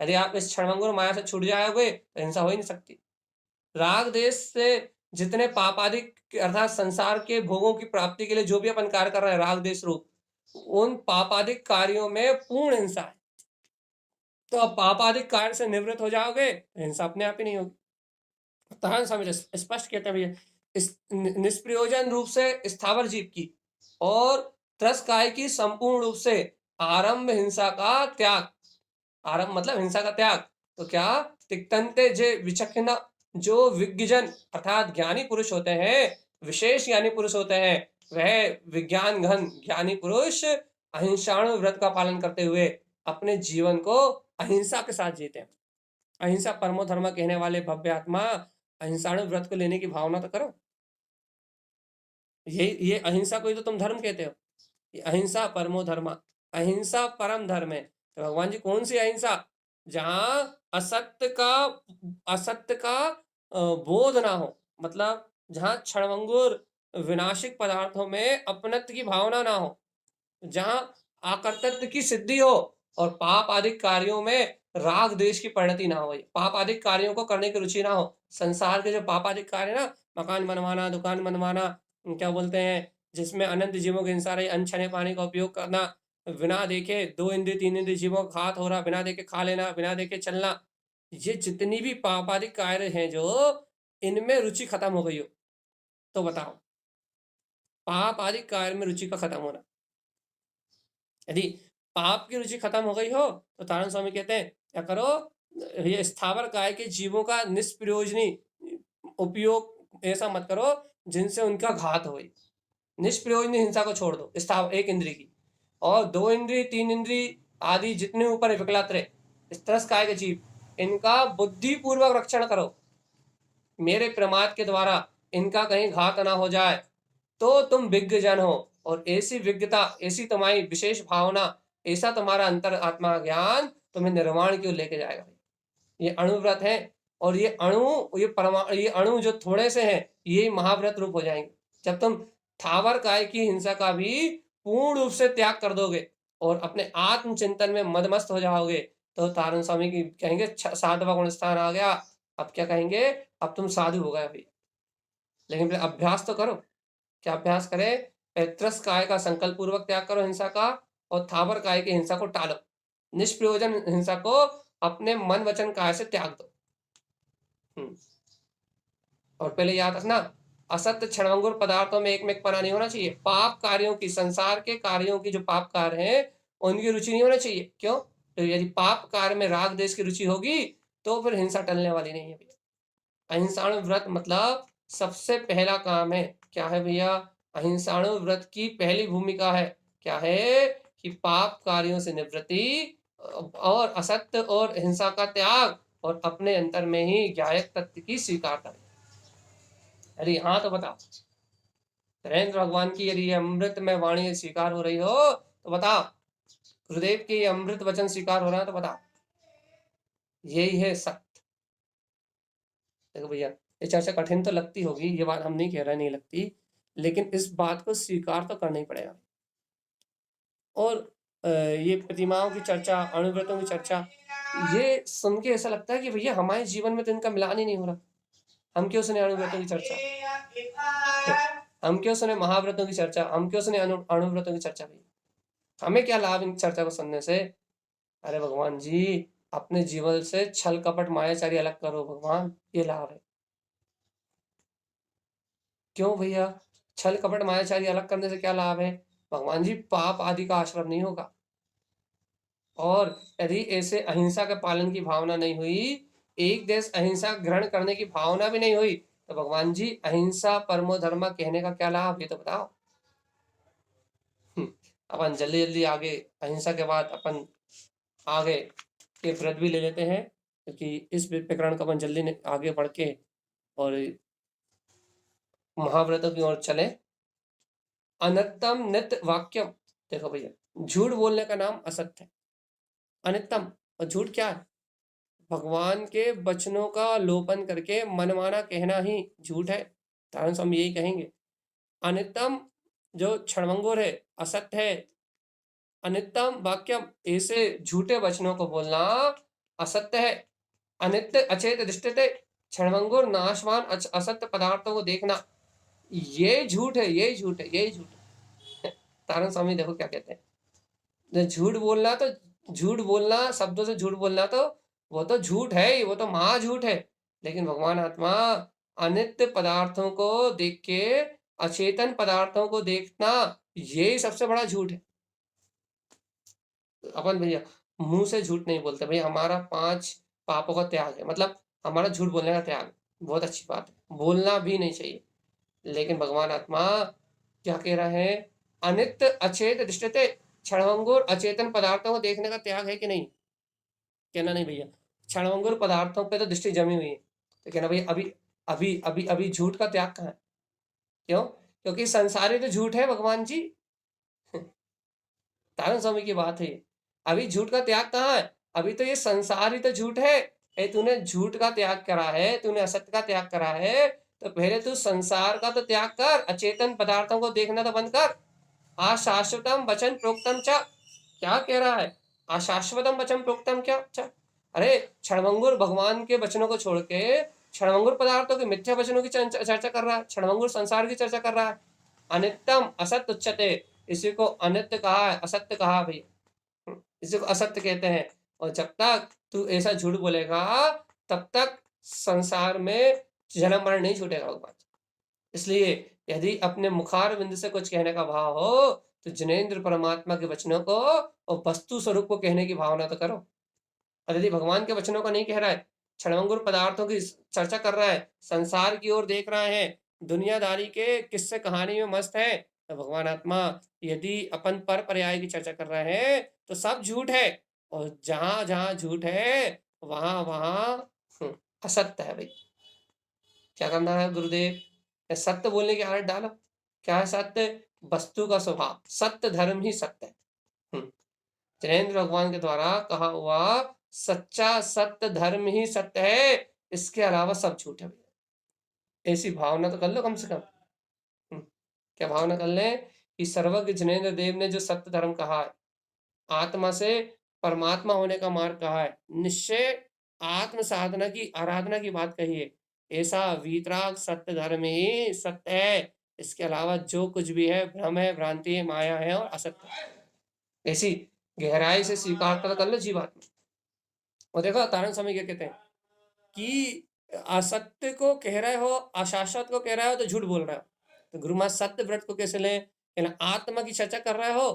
यदि आप इस क्षणभंगुर माया से छूट जाओगे तो हिंसा हो ही नहीं सकती। राग देश से जितने पापादिक अर्थात संसार के भोगों की प्राप्ति के लिए जो भी अपन कार्य कर रहे हैं राग देश रूप, उन पापादिक कार्यों में पूर्ण हिंसा है। तो अब पापादिक कार्य से निवृत्त हो जाओगे तो हिंसा अपने आप ही नहीं होगी। तहन स्वामी स्पष्ट कहते हैं भैया, इस निष्प्रयोजन रूप से स्थावर जीव की और त्रस्काय की संपूर्ण रूप से आरंभ हिंसा का त्याग, आरंभ मतलब हिंसा का त्याग। तो क्या तिक्तंते जे विचक्षण जो विज्ञजन अर्थात ज्ञानी पुरुष होते हैं, विशेष ज्ञानी पुरुष होते हैं, वह विज्ञान घन ज्ञानी पुरुष अहिंसाणु व्रत का पालन करते हुए अपने जीवन को अहिंसा के साथ जीते हैं। अहिंसा परमो धर्म कहने वाले भव्य आत्मा, अहिंसाणु व्रत को लेने की भावना तो करो। ये अहिंसा को ही तो तुम धर्म कहते हो। ये अहिंसा परमो धर्म, अहिंसा परम धर्म है। तो भगवान जी कौन सी अहिंसा? जहां असत्य का बोध ना हो, मतलब जहां क्षणभंगुर विनाशिक पदार्थों में अपनत्व की भावना ना हो, जहां आकर्तव्य की सिद्धि हो और पाप आदि कार्यों में राग द्वेष की परिणति ना हो, पाप आदि कार्यों को करने की रुचि ना हो। संसार के जो पाप आदि कार्य ना, मकान बनवाना, दुकान बनवाना, क्या बोलते हैं, जिसमें अनंत जीवों की हिंसा रही, अनछने पानी का उपयोग करना, बिना देखे दो इंद्रिय तीन इंद्रिय जीवों का घात हो रहा, बिना देखे खा लेना, बिना देखे चलना, ये जितनी भी पापादिक कार्य हैं जो इनमें रुचि खत्म हो गई हो, तो बताओ, पाप आदि कार्य में रुचि का खत्म होना। यदि पाप की रुचि खत्म हो गई हो तो तारण स्वामी कहते हैं क्या करो, ये स्थावर काय के जीवों का निष्प्रयोजनी उपयोग ऐसा मत करो जिनसे उनका घात हो। निष्प्रयोजनी हिंसा को छोड़ दो, स्थावर एक इंद्री की, और दो इंद्री तीन इंद्री आदि जितने ऊपर विकलात्र त्रस काय के जीव, इनका बुद्धिपूर्वक रक्षण करो। मेरे प्रमाद के द्वारा इनका कहीं घात ना हो जाए, तो तुम विज्ञ जन हो, और ऐसी विज्ञता, ऐसी तुम्हारी विशेष भावना, ऐसा तुम्हारा अंतर आत्मा ज्ञान तुम्हें निर्वाण की ओर लेके जाएगा। ये अणुव्रत है, और ये अणु जो थोड़े से हैं ये महाव्रत रूप हो जाएंगे जब तुम थावर काय की हिंसा का भी पूर्ण रूप से त्याग कर दोगे और अपने आत्मचिंतन में मदमस्त हो जाओगे। तो तारण स्वामी की कहेंगे साधवा गुण स्थान आ गया। अब क्या कहेंगे, अब तुम साधु हो गए अभी, लेकिन फिर अभ्यास तो करो। क्या अभ्यास करें? पैतृस काय का संकल्प पूर्वक त्याग करो हिंसा का, और थावर काय की हिंसा को टालो। निष्प्रयोजन हिंसा को अपने मन वचन काय से त्याग दो। और पहले याद रखना, असत्य क्षणभंगुर पदार्थों में एक में पना नहीं होना चाहिए। पाप कार्यों की, संसार के कार्यों की जो पाप कार्य हैं उनकी रुचि नहीं होना चाहिए। क्यों? तो यदि पाप कार्य में राग देश की रुचि होगी तो फिर हिंसा टलने वाली नहीं है भैया। अहिंसाणु व्रत मतलब सबसे पहला काम है, क्या है भैया? अहिंसाणु व्रत की पहली भूमिका है क्या है कि पाप कार्यों से निवृत्ति और असत्य और हिंसा का त्याग, और अपने अंतर में ही ज्ञायक तत्व की स्वीकार करें। अरे हाँ तो बताओ, नरेंद्र भगवान की यदि अमृत में वाणी स्वीकार हो रही हो तो बताओ, गुरुदेव की अमृत वचन स्वीकार हो रहा है तो बताओ, यही है सत्य। देखो भैया, ये चर्चा कठिन तो लगती होगी, ये बात हम नहीं कह रहे नहीं लगती, लेकिन इस बात को स्वीकार तो करना ही पड़ेगा। और ये प्रतिमाओं की चर्चा, अणुव्रतों की चर्चा, ये सुन के ऐसा लगता है कि भैया हमारे जीवन में तो इनका मिलान ही नहीं हो रहा। हम क्यों सुने अणुव्रतों की चर्चा, हम क्यों सुने महाव्रतों की चर्चा, हम क्यों सुने अणुव्रतों की चर्चा भैया? हमें क्या लाभ इन चर्चा को सुनने से? अरे भगवान जी, अपने जीवन से छल कपट मायाचारी अलग करो भगवान, ये लाभ है। क्यों भैया? छल कपट मायाचारी अलग करने से क्या लाभ है? भगवान जी, पाप आदि का आश्रम नहीं होगा। और यदि ऐसे अहिंसा के पालन की भावना नहीं हुई, एक देश अहिंसा ग्रहण करने की भावना भी नहीं हुई, तो भगवान जी अहिंसा परमो धर्म कहने का क्या लाभ, ये तो बताओ। अपन जल्दी जल्दी आगे, अहिंसा के बाद अपन आगे के व्रत भी ले लेते हैं, क्योंकि इस प्रकरण को अपन जल्दी आगे बढ़ के और महाव्रतों की ओर चले। अनत्तम नित्य वाक्यम, देखो भैया, झूठ बोलने का नाम असत्य है, अनित्यम। और झूठ क्या है? भगवान के वचनों का लोपन करके मनमाना कहना ही झूठ है। कारण से हम यही कहेंगे, अनित्यम जो क्षणभंगुर है, असत्य है। अनित्यम वाक्यम, ऐसे झूठे वचनों को बोलना असत्य है। अनित्य अचेत दृष्टते, क्षणभंगुर नाशवान असत्य पदार्थों को देखना, ये झूठ है, ये झूठ है, ये झूठ है। तारण स्वामी देखो क्या कहते हैं, झूठ बोलना तो, झूठ बोलना शब्दों से झूठ बोलना तो वो तो झूठ है ही, वो तो महाझूठ है। लेकिन भगवान आत्मा अनित्य पदार्थों को देख के, अचेतन पदार्थों को देखना, यही सबसे बड़ा झूठ है। अपन भैया मुंह से झूठ नहीं बोलते भैया, हमारा 5 पापों का त्याग है, मतलब हमारा झूठ बोलने का त्याग, बहुत अच्छी बात है, बोलना भी नहीं चाहिए। लेकिन भगवान आत्मा क्या कह रहा है, अनित्य अचेत दृष्टते, क्षणभंगुर अचेतन पदार्थों को देखने का त्याग है कि नहीं? कहना नहीं भैया, क्षणभंगुर पदार्थों पे तो दृष्टि जमी हुई है, तो कहना भैया अभी अभी अभी अभी झूठ का त्याग कहाँ है? क्यों? क्योंकि संसारी तो झूठ है भगवान जी। तारण स्वामी की बात है, अभी झूठ का त्याग कहाँ है? अभी तो ये संसार ही तो झूठ है। तूने झूठ का त्याग करा है, तूने असत्य का त्याग करा है, तो पहले तू संसार का तो त्याग कर, अचेतन पदार्थों को देखना तो बंद कर। अशाश्वतम वचन प्रोक्तम च, क्या कह रहा है? अशाश्वतम वचन प्रोक्तम क्या च, अरे क्षणभंगुर भगवान के वचनों को छोड़ के क्षणभंगुर पदार्थों के मिथ्या वचनों की चर्चा कर रहा है, क्षणभंगुर संसार की चर्चा कर रहा है। अनित्यम असत्य उच्चते, इसी को अनित्य कहा है, असत्य कहा भाई, इसी को असत्य कहते हैं। और जब तक तू ऐसा झूठ बोलेगा, तब तक संसार में जन्म मरण नहीं छूटेगा भगवान। इसलिए यदि अपने मुखार बिंद से कुछ कहने का भाव हो, तो जिनेन्द्र परमात्मा के वचनों को और वस्तु स्वरूप को कहने की भावना तो करो। और यदि भगवान के वचनों का नहीं कह रहा है, क्षणभंगुर पदार्थों की चर्चा कर रहा है, संसार की ओर देख रहा है, दुनियादारी के किस्से कहानी में मस्त है, तो भगवान आत्मा यदि अपन पर पर्याय की चर्चा कर रहे हैं, तो सब झूठ है। और जहां जहां झूठ है, वहां वहां असत्य है भाई। क्या करना है गुरुदेव? सत्य बोलने की आदत डालो। क्या है सत्य? वस्तु का स्वभाव, सत्य धर्म ही सत्य है। जैनेन्द्र भगवान के द्वारा कहा हुआ सच्चा सत्य धर्म ही सत्य है, इसके अलावा सब झूठ है। ऐसी भावना तो कर लो कम से कम। क्या भावना कर ले कि सर्वज्ञ जिनेन्द्र देव ने जो सत्य धर्म कहा है, आत्मा से परमात्मा होने का मार्ग कहा है, निश्चय आत्म साधना की आराधना की बात कही है, ऐसा वीतराग सत्य धर्म ही सत्य है। इसके अलावा जो कुछ भी है भ्रम है, भ्रांति है, माया है और असत्य है। ऐसी गहराई से स्वीकार कर लो जीवात्मा। और देखो तारण स्वामी क्या कहते हैं कि असत्य को कह रहे हो, अशाश्वत को कह रहे हो, तो झूठ बोल रहे हो। तो गुरु महाराज सत्य व्रत को कैसे लें? आत्मा की चर्चा कर रहे हो,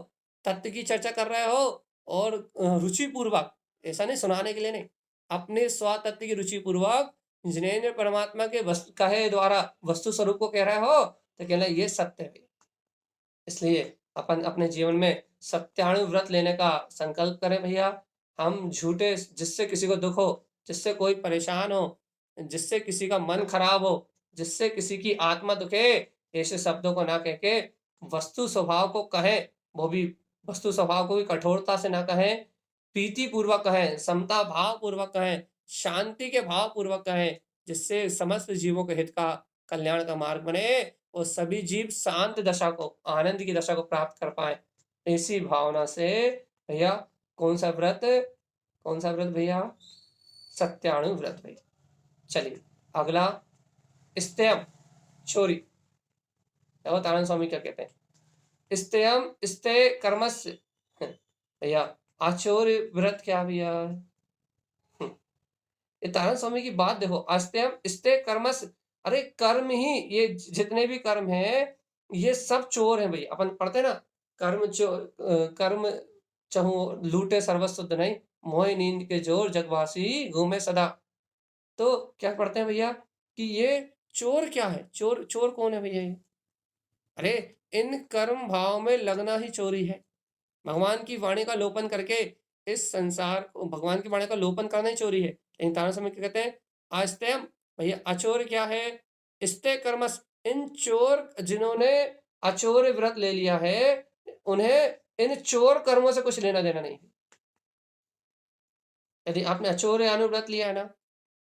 तत्व की चर्चा कर रहे हो, और रुचि पूर्वक, ऐसा नहीं सुनाने के लिए नहीं, अपने स्वतत्व की रुचि पूर्वक जिनेन्द्र परमात्मा के कहे द्वारा वस्तु स्वरूप को कह रहे हो, तो कहना ये सत्य है। इसलिए अपन अपने जीवन में सत्याणु व्रत लेने का संकल्प करें भैया। हम झूठे, जिससे किसी को दुख हो, जिससे कोई परेशान हो, जिससे किसी का मन खराब हो, जिससे किसी की आत्मा दुखे, ऐसे शब्दों को ना कह के वस्तु स्वभाव को कहें, वो भी वस्तु स्वभाव को भी कठोरता से ना कहें, प्रीति पूर्वक कहें, समता भाव पूर्वक कहें, शांति के भाव पूर्वक कहें, जिससे समस्त जीवों के हित का, कल्याण का मार्ग बने और सभी जीव शांत दशा को, आनंद की दशा को प्राप्त कर पाए। ऐसी भावना से भैया कौन सा व्रत भैया? सत्याणु व्रत भैया। चलिए अगला, स्त्यम चोरी। देखो तारण स्वामी क्या कहते हैं, स्त्यम स्ते कर्मस्य भैया आचौर्य व्रत क्या भैया? ये तारण स्वामी की बात देखो, अस्त्यम स्ते कर्मस्य, अरे कर्म ही, ये जितने भी कर्म हैं ये सब चोर हैं भैया। अपन पढ़ते ना, कर्म चहु लूटे सर्वस्व नहीं, मोह नींद के जोर जगवासी घूमे सदा। तो क्या पढ़ते हैं भैया कि ये चोर क्या है? चोर चोर कौन है भैया ये? अरे इन कर्म भाव में लगना ही चोरी है। भगवान की वाणी का लोपन करके इस संसार को, भगवान की वाणी का लोपन करना ही चोरी है। लेकिन तारण समय क्या कहते हैं, आस्त्यम भैया अचोर क्या है? स्ते कर्मस, इन चोर जिन्होंने अचोर व्रत ले लिया है उन्हें इन चोर कर्मों से कुछ लेना देना नहीं। यदि आपने अचौर्याणु व्रत लिया है ना,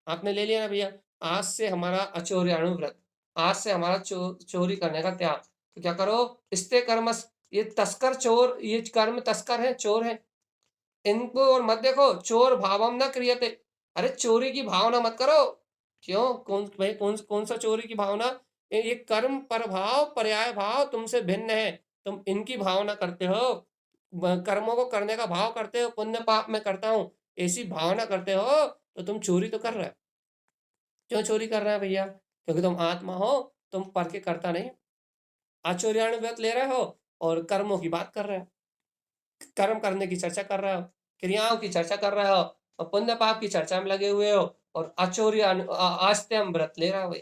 आपने ले लिया ना भैया, आज से हमारा अचौर्याणु व्रत, आज से हमारा चोरी करने का त्याग। तो क्या करो, स्ते कर्मस, ये तस्कर चोर, ये कर्म तस्कर है, चोर है, इनको और मत देखो। चोर भावम न क्रियते, अरे चोरी की भावना मत करो। क्यों? कौन भाई, कौन सा चोरी की भावना? ये कर्म पर भाव, पर्याय भाव तुमसे भिन्न है। तुम इनकी भावना करते हो, कर्मों को करने का भाव करते हो, पुण्य पाप मैं करता हूं, ऐसी भावना करते हो, तो तुम चोरी तो कर रहे हो। क्यों चोरी कर रहे हैं भैया? क्योंकि तुम आत्मा हो, तुम पर के करता नहीं। आचौर्याणु व्रत ले रहे हो और कर्मों की बात कर रहे हो, कर्म करने की चर्चा कर रहे हो, क्रियाओं की चर्चा कर रहे हो, और पुण्य पाप की चर्चा में लगे हुए हो, और आस्त्यम व्रत ले रहा हो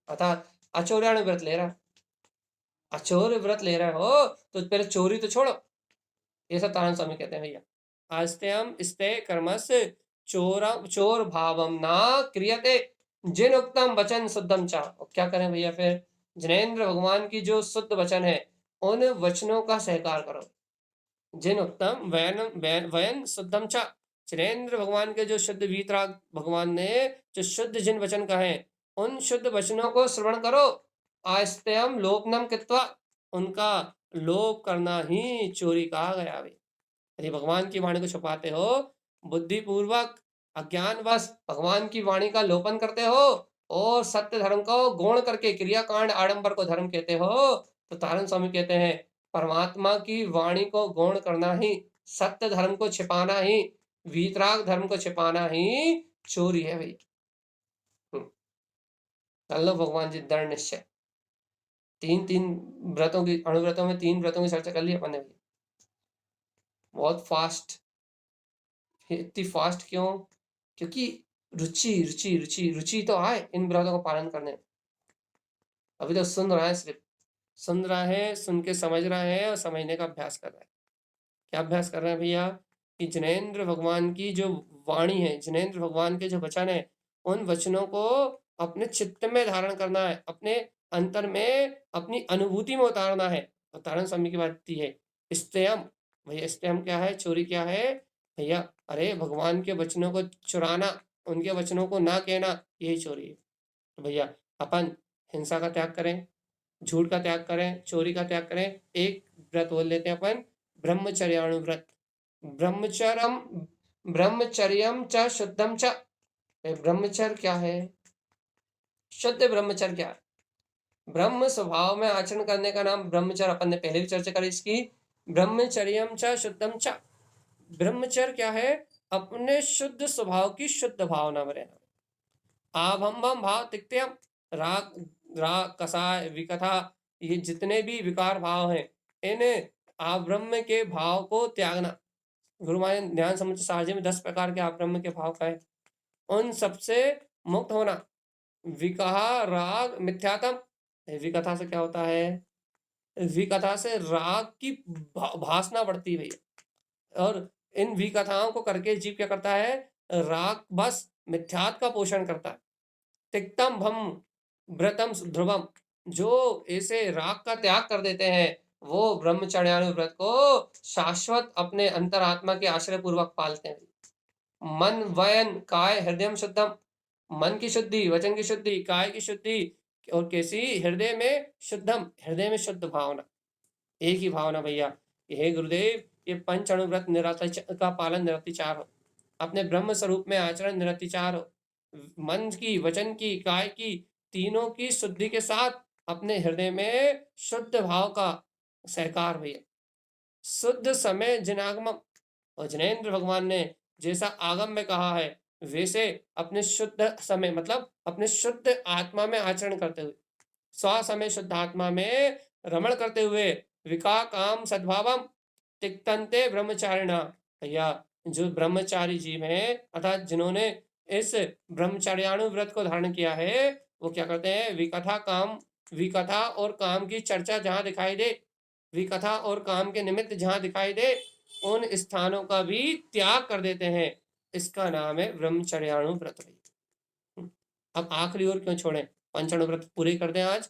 अर्थात अचौर्याणु व्रत ले रहा, अचौर्य व्रत ले रहे हो, तो पहले चोरी तो छोड़ो। ये सब तारण स्वामी कहते हैं भैया, आस्त्यम स्ते कर्मस चोर भावम ना क्रियते जिन उत्तम वचन शुद्धम चा। क्या करें भैया फिर? जिनेन्द्र भगवान की जो शुद्ध वचन है उन वचनों का सहकार करो। जिन उत्तम वयन शुद्धम चा, जिनेन्द्र भगवान के जो शुद्ध वीतराग भगवान ने जो शुद्ध जिन वचन कहे उन शुद्ध वचनों को श्रवण करो। आस्त्यम लोपनम कृत्वा, उनका लोप करना ही चोरी कहा गया भाई। यदि भगवान की वाणी को छुपाते हो, बुद्धिपूर्वक अज्ञानवश भगवान की वाणी का लोपन करते हो और सत्य धर्म को गौण करके क्रियाकांड आडंबर को धर्म कहते हो, तो तारण स्वामी कहते हैं परमात्मा की वाणी को गौण करना ही, सत्य धर्म को छिपाना ही, वीतराग धर्म को छिपाना ही चोरी है भाई। कर लो भगवान जी दृढ़ निश्चय। तीन व्रतों की, अणुव्रतों में 3 व्रतों की चर्चा कर ली अपन ने। बहुत फास्ट, इतनी फास्ट क्यों? क्योंकि रुचि रुचि रुचि रुचि तो आए इन व्रतों को पालन करने में। अभी तो सुन रहा है, सिर्फ सुन रहा है, सुन के समझ रहा है और समझने का अभ्यास कर रहा है। क्या अभ्यास कर रहे हैं भैया? कि जिनेन्द्र भगवान की जो वाणी है, जिनेन्द्र भगवान के जो वचन है, उन वचनों को अपने चित्त में धारण करना है, अपने अंतर में अपनी अनुभूति में उतारना है। और तारण स्वामी की बात है स्त्यम भैया, स्त्यम क्या है? चोरी क्या है भैया? अरे भगवान के वचनों को चुराना, उनके वचनों को ना कहना, यही चोरी है। तो भैया अपन हिंसा का त्याग करें, झूठ का त्याग करें, चोरी का त्याग करें। एक व्रत बोल लेते हैं अपन, ब्रह्मचर्याणु व्रत। ब्रह्मचर्यम ब्रह्मचर्यम च शुद्धम च, ब्रह्मचर्य क्या है? शुद्ध ब्रह्मचर्य क्या है? ब्रह्म स्वभाव में आचरण करने का नाम ब्रह्मचर्य। अपन ने पहले भी चर्चा करी इसकी। ब्रह्मचर्यम च शुद्धम च, ब्रह्मचर्य क्या है? अपने शुद्ध स्वभाव की शुद्ध भावना में रहना। आभम भाव तिक्त्यम, राग राग कसाय विकथा, ये जितने भी विकार भाव हैं इन आब्रह्म के भाव को त्यागना। गुरु महाराज ध्यान समझ साझे में 10 प्रकार के आब्रह्म के भाव का है, उन सबसे मुक्त होना। विकहा राग मिथ्यातम, विकथा से क्या होता है? विकथा से राग की भासना बढ़ती है भैया, और इन विकथाओं को करके जीव क्या करता है? राग बस मिथ्यात का पोषण करता है। तिक्तम भम व्रतम ध्रुवम, जो ऐसे राग का त्याग कर देते हैं वो ब्रह्मचर्याणु व्रत को शाश्वत अपने अंतरात्मा के आश्रय पूर्वक पालते हैं। मन वयन काय हृदय शुद्धम, मन की शुद्धि, वचन की शुद्धि, काय की शुद्धि, और कैसी? हृदय में शुद्धम, हृदय में शुद्ध भावना। एक ही भावना भैया, हे गुरुदेव, ये पंच अणुव्रत का पालन निरतिचार हो, अपने ब्रह्म स्वरूप में आचरण निरतिचार हो, मन की, वचन की, काय की, तीनों की शुद्धि के साथ अपने हृदय में शुद्ध भाव का सहकार भैया। शुद्ध समय जिनागमम, और जिनेन्द्र भगवान ने जैसा आगम में कहा है वैसे अपने शुद्ध समय मतलब अपने शुद्ध आत्मा में आचरण करते हुए, स्व समय शुद्ध आत्मा में रमण करते हुए, विका काम सद्भावम तिक्तंते ब्रह्मचारिणा, भैया जो ब्रह्मचारी जीव हैं अर्थात जिन्होंने इस ब्रह्मचार्याणु व्रत को धारण किया है, वो क्या करते हैं, विकथा और काम की चर्चा जहां दिखाई दे, विकथा और काम के निमित्त जहां दिखाई दे, उन स्थानों का भी त्याग कर देते हैं। इसका नाम है ब्रह्मचर्याणु व्रत। अब आखिरी ओर क्यों छोड़े, पंचाणु व्रत पूरे कर दें आज।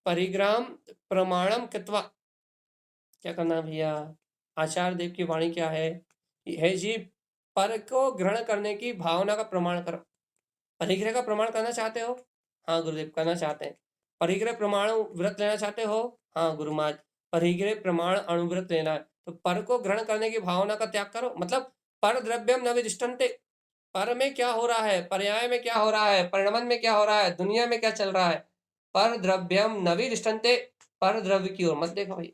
परिग्राम प्रमाणम कृत्वा, क्या करना है भैया, आचार्य देव की वाणी क्या है, हे जी, पर को ग्रहण करने की भावना का प्रमाण करो। परिग्रह का प्रमाण करना चाहते हो, हाँ गुरुदेव करना चाहते हैं। परिग्रह प्रमाण व्रत लेना चाहते हो, हाँ गुरु महाराज परिग्रह प्रमाण अणुव्रत लेना है, तो पर को ग्रहण करने की भावना का त्याग करो। मतलब पर द्रव्यम न विदिष्टन्ते, पर में क्या हो रहा है, पर्याय में क्या हो रहा है, परिणमन में क्या हो रहा है, दुनिया में क्या चल रहा है, पर द्रव्यम न विदिष्टन्ते, पर द्रव्य की ओर मत देखो भाई।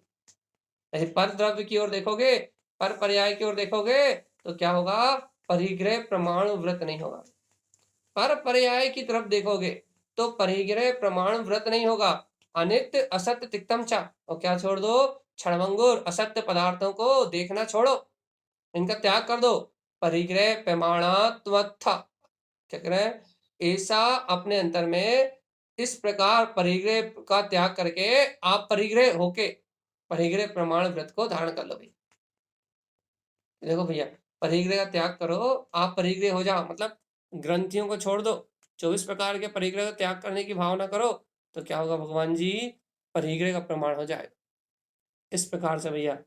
पर द्रव्य की ओर देखोगे, पर पर्याय की ओर देखोगे तो क्या होगा, परिग्रह प्रमाण व्रत नहीं होगा। पर पर्याय की तरफ देखोगे तो परिग्रह प्रमाण व्रत नहीं होगा। अनित्य असत्य तिक्तम चा, और क्या छोड़ दो, क्षणभंगुर असत्य पदार्थों को देखना छोड़ो, इनका त्याग कर दो। परिग्रह प्रमाणात्मथा, क्या करें, ऐसा अपने अंतर में इस प्रकार परिग्रह का त्याग करके आप परिग्रह होके परिग्रह प्रमाण व्रत को धारण कर लो भाई। देखो भैया, परिग्रह का त्याग करो, आप परिग्रह हो जाओ, मतलब ग्रंथियों को छोड़ दो, 24 प्रकार के परिग्रह का त्याग करने की भावना करो, तो क्या होगा भगवान जी, परिग्रह का प्रमाण हो जाएगा। इस प्रकार से भैया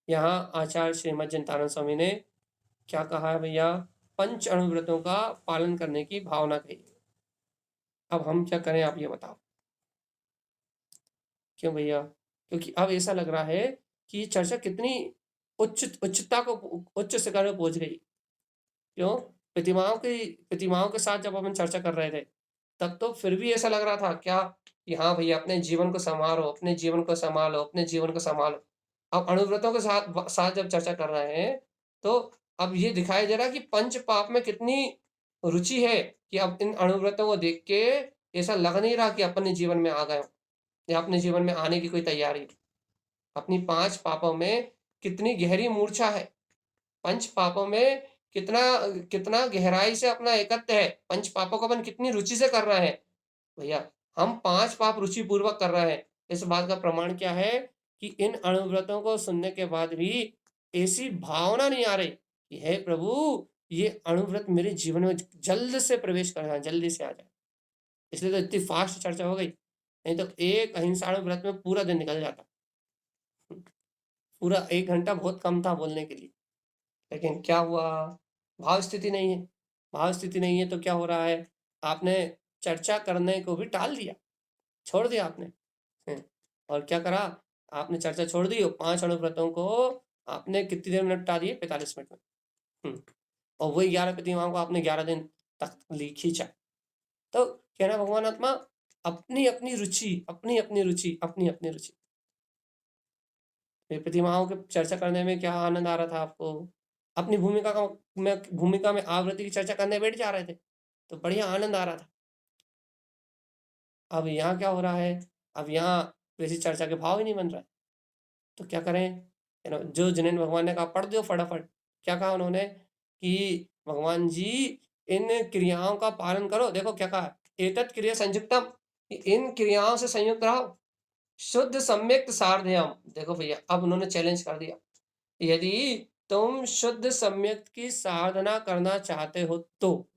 यहाँ आचार्य श्रीमद चिंतानंद स्वामी ने क्या कहा है भैया, पंच अणुव्रतों का पालन करने की भावना कही। अब हम क्या करें आप ये बताओ। क्यों भैया, क्योंकि अब ऐसा लग रहा है कि ये चर्चा कितनी उच्चता को उच्च शिखर में पहुंच गई। क्यों, प्रतिमाओं के साथ जब अपन चर्चा कर रहे थे तब तो फिर भी ऐसा लग रहा था क्या कि हाँ भैया अपने जीवन को संभालो, अपने जीवन को संभालो, अपने जीवन को संभालो। अब अणुव्रतों के साथ जब चर्चा कर रहे हैं तो अब ये दिखाई दे रहा है कि पंच पाप में कितनी रुचि है, कि अब इन अणुव्रतों को देख के ऐसा लग नहीं रहा कि अपने जीवन में आ गए हो या अपने जीवन में आने की कोई तैयारी। अपनी 5 पापों में कितनी गहरी मूर्छा है, पंच पापों में कितना कितना गहराई से अपना एकत्व है, पंच पापों को अपन कितनी रुचि से कर रहे हैं। भैया हम 5 पाप रुचि पूर्वक कर रहे हैं, इस बात का प्रमाण क्या है कि इन अणुव्रतों को सुनने के बाद भी ऐसी भावना नहीं आ रही कि हे प्रभु ये अणुव्रत मेरे जीवन में जल्द से प्रवेश कर जाए, जल्दी से आ जाए। इसलिए तो इतनी फास्ट चर्चा हो गई, नहीं तो एक अहिंसा अणुव्रत में पूरा दिन निकल जाता। पूरा 1 घंटा बहुत कम था बोलने के लिए, लेकिन क्या हुआ, भाव स्थिति नहीं है। भाव स्थिति नहीं है तो क्या हो रहा है, आपने चर्चा करने को भी टाल दिया, छोड़ दिया आपने। और क्या करा, आपने चर्चा छोड़ दी और 5 अणुव्रतों को आपने कितनी देर में निपटा दिए, 45 मिनट में। और वही 11 प्रतिमाओं को आपने 11 दिन तक खींचा। तो कहना भगवान आत्मा अपनी अपनी रुचि, अपनी अपनी रुचि, अपनी अपनी रुचि। प्रतिमाओं की चर्चा करने में क्या आनंद आ रहा था आपको, अपनी भूमिका में आवृत्ति की चर्चा करने बैठ जा रहे थे तो बढ़िया आनंद आ रहा था। अब यहाँ क्या हो रहा है, अब यहाँ वैसी चर्चा के भाव ही नहीं बन रहा है, तो क्या करें। जो जिनेन्द्र भगवान ने कहा पढ़ दो फटाफट, क्या कहा उन्होंने कि भगवान जी इन क्रियाओं का पालन करो। देखो क्या कहा, एतत् क्रिया संयुक्तम, इन क्रियाओं से संयुक्त रहो, शुद्ध सम्यक्त सार्धयम। देखो भैया अब उन्होंने चैलेंज कर दिया, यदि तुम शुद्ध सम्यक्त की साधना करना चाहते हो तो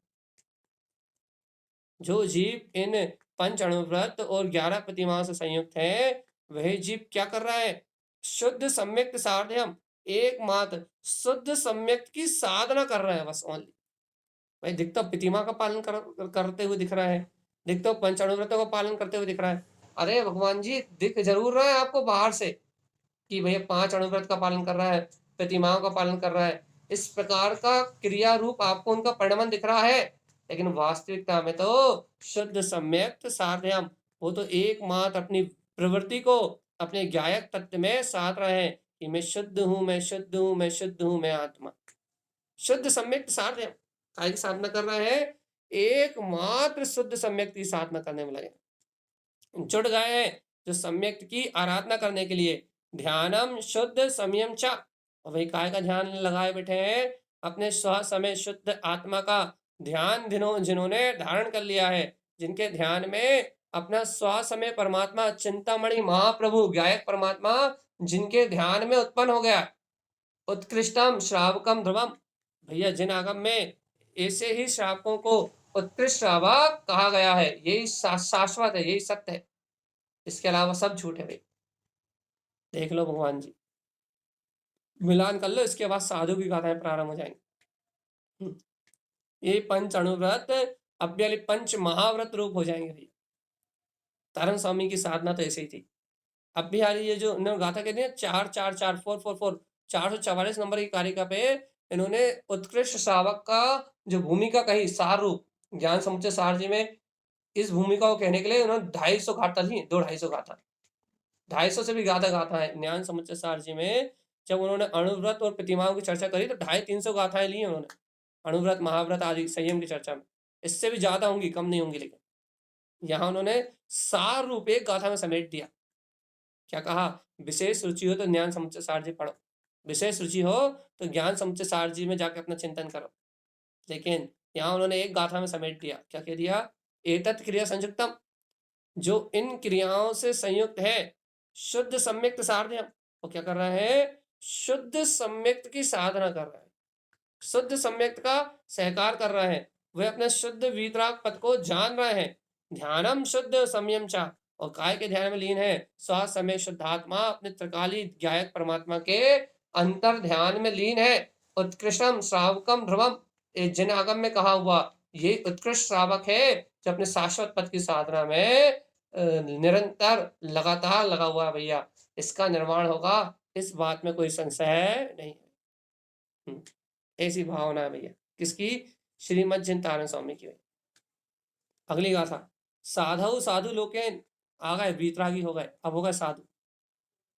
जो जीव इन पंच अणुव्रत और 11 प्रतिमाओं से संयुक्त है वह जीव क्या कर रहा है, शुद्ध सम्यक्त साधयम, एकमात्र शुद्ध सम्यक्त की साधना कर रहा है बस, ओनली। भाई दिख तो प्रतिमा का पालन करते हुए दिख रहा है, दिख तो पंच अणुव्रतों का पालन करते हुए दिख रहा है। अरे भगवान जी दिख जरूर रहा है आपको बाहर से, कि भैया 5 अणुव्रत का पालन कर रहा है, प्रतिमाओं का पालन कर रहा है, इस प्रकार का क्रिया रूप आपको उनका परिणमन दिख रहा है, लेकिन वास्तविकता में तो शुद्ध सम्यक साधयम, वो तो एकमात्र अपनी प्रवृत्ति को अपने ज्ञायक तत्व में साध रहे हैं कि मैं शुद्ध हूं, मैं शुद्ध हूं, मैं शुद्ध हूं, मैं आत्मा। शुद्ध सम्यक साधयम काय की साधना कर रहा है, एकमात्र शुद्ध सम्यक की साधना करने में लगे, जुड़ गए हैं जो सम्यक की आराधना करने के लिए। ध्यानम शुद्ध संयम चा, और वही काय का ध्यान लगाए बैठे हैं, अपने स्व समय शुद्ध आत्मा का ध्यान जिन्होंने धारण कर लिया है, जिनके ध्यान में अपना स्व समय परमात्मा चिंतामणि महाप्रभु गायक परमात्मा जिनके ध्यान में उत्पन्न हो गया, उत्कृष्टम श्रावकम ध्रुवम, भैया जिन आगम में ऐसे ही श्रावकों को उत्कृष्ट श्रावक कहा गया है, यही शाश्वत है, यही सत्य है, इसके अलावा सब झूठ है भाई। देख लो भगवान जी, मिलान कर लो, इसके बाद साधु की गाथाएं प्रारंभ हो जाएंगी। ये पंच अणुव्रत अब वाले पंच महाव्रत रूप हो जाएंगे भाई। तारण स्वामी की साधना तो ऐसे ही थी। अब भी हाल ये जो इन्होंने गाथा कहती है 444 444 444 नंबर की कारिका पे इन्होंने उत्कृष्ट श्रावक का जो भूमिका कही, सार रूप ज्ञान समुच्चय सार जी में, इस भूमिका को कहने के लिए उन्होंने 250 गाथा ली, 250 गाथा, 250 से भी ज्यादा गाथा है ज्ञान समुच्चय सार जी में। जब उन्होंने अणुव्रत और प्रतिमाओं की चर्चा करी तो 250-300 गाथाएं ली उन्होंने, अणुव्रत महाव्रत आदि संयम की चर्चा में। इससे भी ज्यादा होंगी, कम नहीं होंगी, लेकिन यहाँ उन्होंने सार रूप एक गाथा में समेट दिया। क्या कहा, विशेष रुचि हो तो ज्ञान समुच्चय सार जी पढ़ो, विशेष रुचि हो तो ज्ञान समुच्चय सार जी में जाके अपना चिंतन करो। लेकिन यहाँ उन्होंने एक गाथा में समेट दिया, क्या कह दिया, एतत् क्रिया संयुक्तम, जो इन क्रियाओं से संयुक्त है, शुद्ध सम्यक्त साधना, वो क्या कर रहा है, शुद्ध सम्यक्त की साधना कर रहा है, शुद्ध सम्यक्त का सहकार कर रहा है, वे अपने शुद्ध वीतराग पद को जान रहे हैं। ध्यानम शुद्ध संयम चा, और काय के ध्यान में लीन है, स्व समय शुद्धात्मा अपने त्रिकाली गायक परमात्मा के अंतर ध्यान में लीन है। उत्कृष्टम श्रावकम ध्रुवम, जिन आगम में कहा हुआ ये उत्कृष्ट श्रावक है जो अपने शाश्वत पद की साधना में निरंतर लगातार लगा हुआ है भैया, इसका निर्माण होगा, इस बात में कोई संशय नहीं है। ऐसी भावना है भैया किसकी, श्रीमद चिंतारण स्वामी की। अगली गाथा, साधु साधु लोकेन, आ गए वीतरागी हो गए, अब हो गए साधु,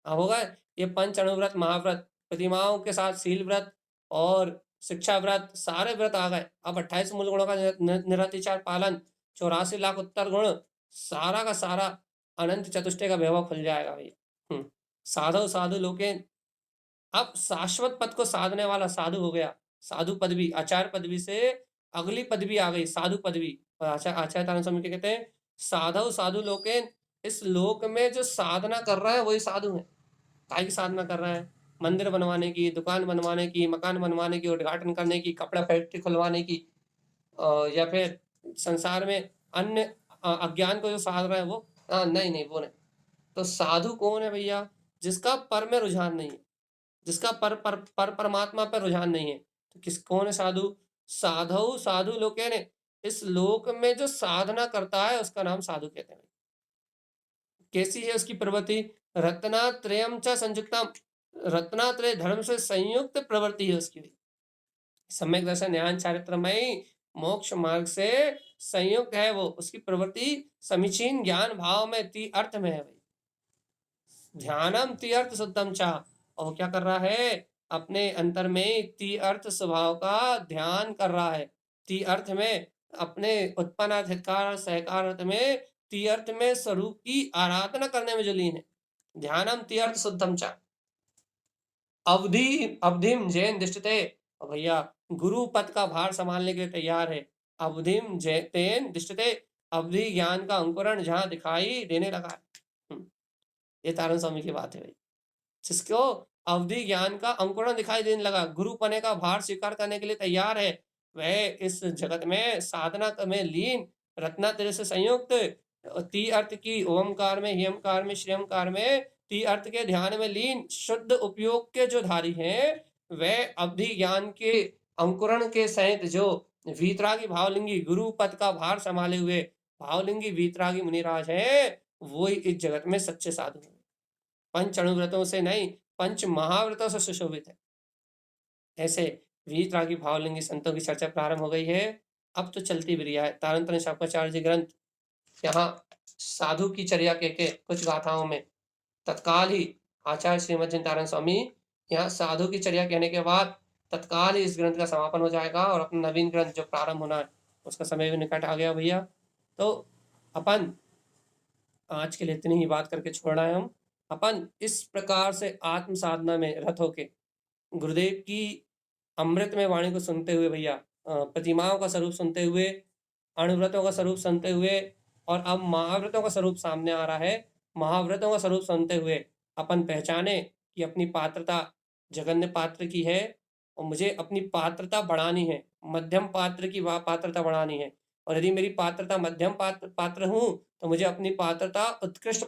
अब हो गए ये पंच अणुव्रत महाव्रत, प्रतिमाओं के साथ शील व्रत और शिक्षा व्रत, सारे व्रत आ गए। अब 28 मूल गुणों का निरतिचार पालन, 84 लाख उत्तर गुण, सारा का सारा अनंत चतुष्टय का वैभव खुल जाएगा भैया। साधु साधु लोकेन, अब शाश्वत पद को साधने वाला साधु हो गया, साधु पदवी, आचार्य पदवी से अगली पदवी आ गई साधु पदवी। और आचार्य तारण स्वामी कहते हैं, साधु साधु लोकेन, इस लोक में जो साधना कर रहा है वही साधु है। काय की साधना कर रहा है, मंदिर बनवाने की, दुकान बनवाने की, मकान बनवाने की, उद्घाटन करने की, कपड़ा फैक्ट्री खुलवाने की, या फिर संसार में अन्य अज्ञान को जो साध रहा है वो, नहीं नहीं वो नहीं। तो साधु कौन है भैया, जिसका पर में रुझान नहीं है, जिसका पर परमात्मा पर रुझान नहीं है। तो किस कौन है साधु, साधु साधु लोके ने, इस लोक में जो साधना करता है उसका नाम साधु कहते हैं। कैसी है उसकी प्रवृत्ति, रत्नात्रयम च संयुक्तम, रत्नात्रय धर्म से संयुक्त प्रवृत्ति है उसकी, सम्यक दर्शन ध्यान चारित्रमय मोक्ष मार्ग से संयुक्त है वो, उसकी प्रवृत्ति समीचीन ज्ञान भाव में ती अर्थ में है भाई। ध्यानम ती अर्थ शुद्धम चा, और वो क्या कर रहा है, अपने अंतर में ती अर्थ स्वभाव का ध्यान कर रहा है। ती अर्थ में अपने उत्पन्न अधिकार सहकार अर्थ में, ती अर्थ में स्वरूप की आराधना करने में जो लीन है। ध्यानम ती अर्थ शुद्धम चा, अवधि अवधिम जैन दृष्टते, भैया गुरु पद का भार संभालने के लिए तैयार है। अवधिम जैन दृष्टते, अवधि ज्ञान का अंकुरण जहां दिखाई देने लगा। ये तारण स्वामी की बात है भाई, जिसको अवधि ज्ञान का अंकुरण दिखाई देने लगा, गुरु पने का भार स्वीकार करने के लिए तैयार है, वह इस जगत में साधना में लीन, रत्नात्रय से संयुक्त, ती अर्थ की ओमकार में, हिमकार में, श्रीमकार में, ती अर्थ के ध्यान में लीन, शुद्ध उपयोग के जो धारी हैं, वह अवधि ज्ञान के अंकुरण के सहित जो वीतरागी भावलिंगी गुरु पद का भार संभाले हुए भावलिंगी वीतरागी मुनिराज है, वो इस जगत में सच्चे साधु हैं। पंच अणुव्रतों से नहीं, पंच महाव्रतों से सुशोभित है। ऐसे विविध रागी भावलिंगी संतों की चर्चा प्रारंभ हो गई है। अब तो चलती भी रहा है। तारतम्य शांकराचार्य जी ग्रंथ यहाँ साधु की चर्या के कुछ गाथाओं में तत्काल ही आचार्य श्रीमद जिनतारण स्वामी यहाँ साधु की चर्या कहने के बाद तत्काल ही इस ग्रंथ का समापन हो जाएगा और अपना नवीन ग्रंथ जो प्रारंभ होना है उसका समय भी निकट आ गया भैया। तो अपन आज के लिए इतनी ही बात करके छोड़ना है। हम अपन इस प्रकार से आत्म साधना में रत होके गुरुदेव की अमृतमय वाणी को सुनते हुए भैया, प्रतिमाओं का स्वरूप सुनते हुए, अणुव्रतों का स्वरूप सुनते हुए, और अब महाव्रतों का स्वरूप सामने आ रहा है। महाव्रतों का स्वरूप सुनते हुए अपन पहचाने कि अपनी पात्रता जगन्य पात्र की है और मुझे अपनी पात्रता बढ़ानी है, मध्यम पात्र की पात्रता बढ़ानी है। और यदि मेरी पात्रता मध्यम पात्र हूँ तो मुझे अपनी पात्रता उत्कृष्ट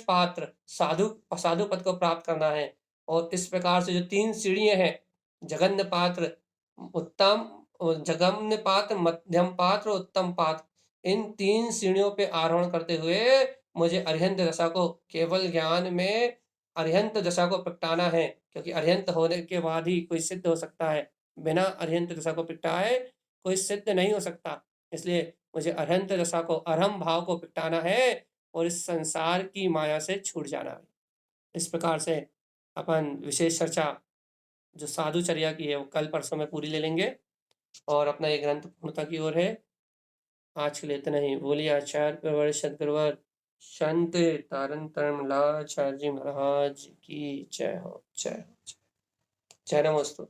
पात्र साधु पद को प्राप्त करना है। और इस प्रकार से जो 3 सीढ़ियां हैं, जगन्य पात्र, उत्तम जगन्य पात्र, मध्यम पात्र, उत्तम पात्र, इन 3 सीढ़ियों पे आरोहण करते हुए मुझे अरिहंत दशा को केवल ज्ञान में अरिहंत दशा को प्रगटाना है। क्योंकि अरिहंत होने के बाद ही कोई सिद्ध हो सकता है, बिना अरिहंत दशा को प्रगटाए कोई सिद्ध नहीं हो सकता। इसलिए मुझे अरिहंत दशा को, अरहम भाव को प्रगटाना है और इस संसार की माया से छूट जाना है। इस प्रकार से अपन विशेष चर्चा जो साधुचर्या की है वो कल परसों में पूरी ले लेंगे और अपना ये ग्रंथ पूर्णता की ओर है। आज के लिए इतना ही। बोलिए आचार्य गुरुवर सदगुरुवर संत तारण तरणलाचार्य जी महाराज की जय हो, जय हो, जय नमोस्तु।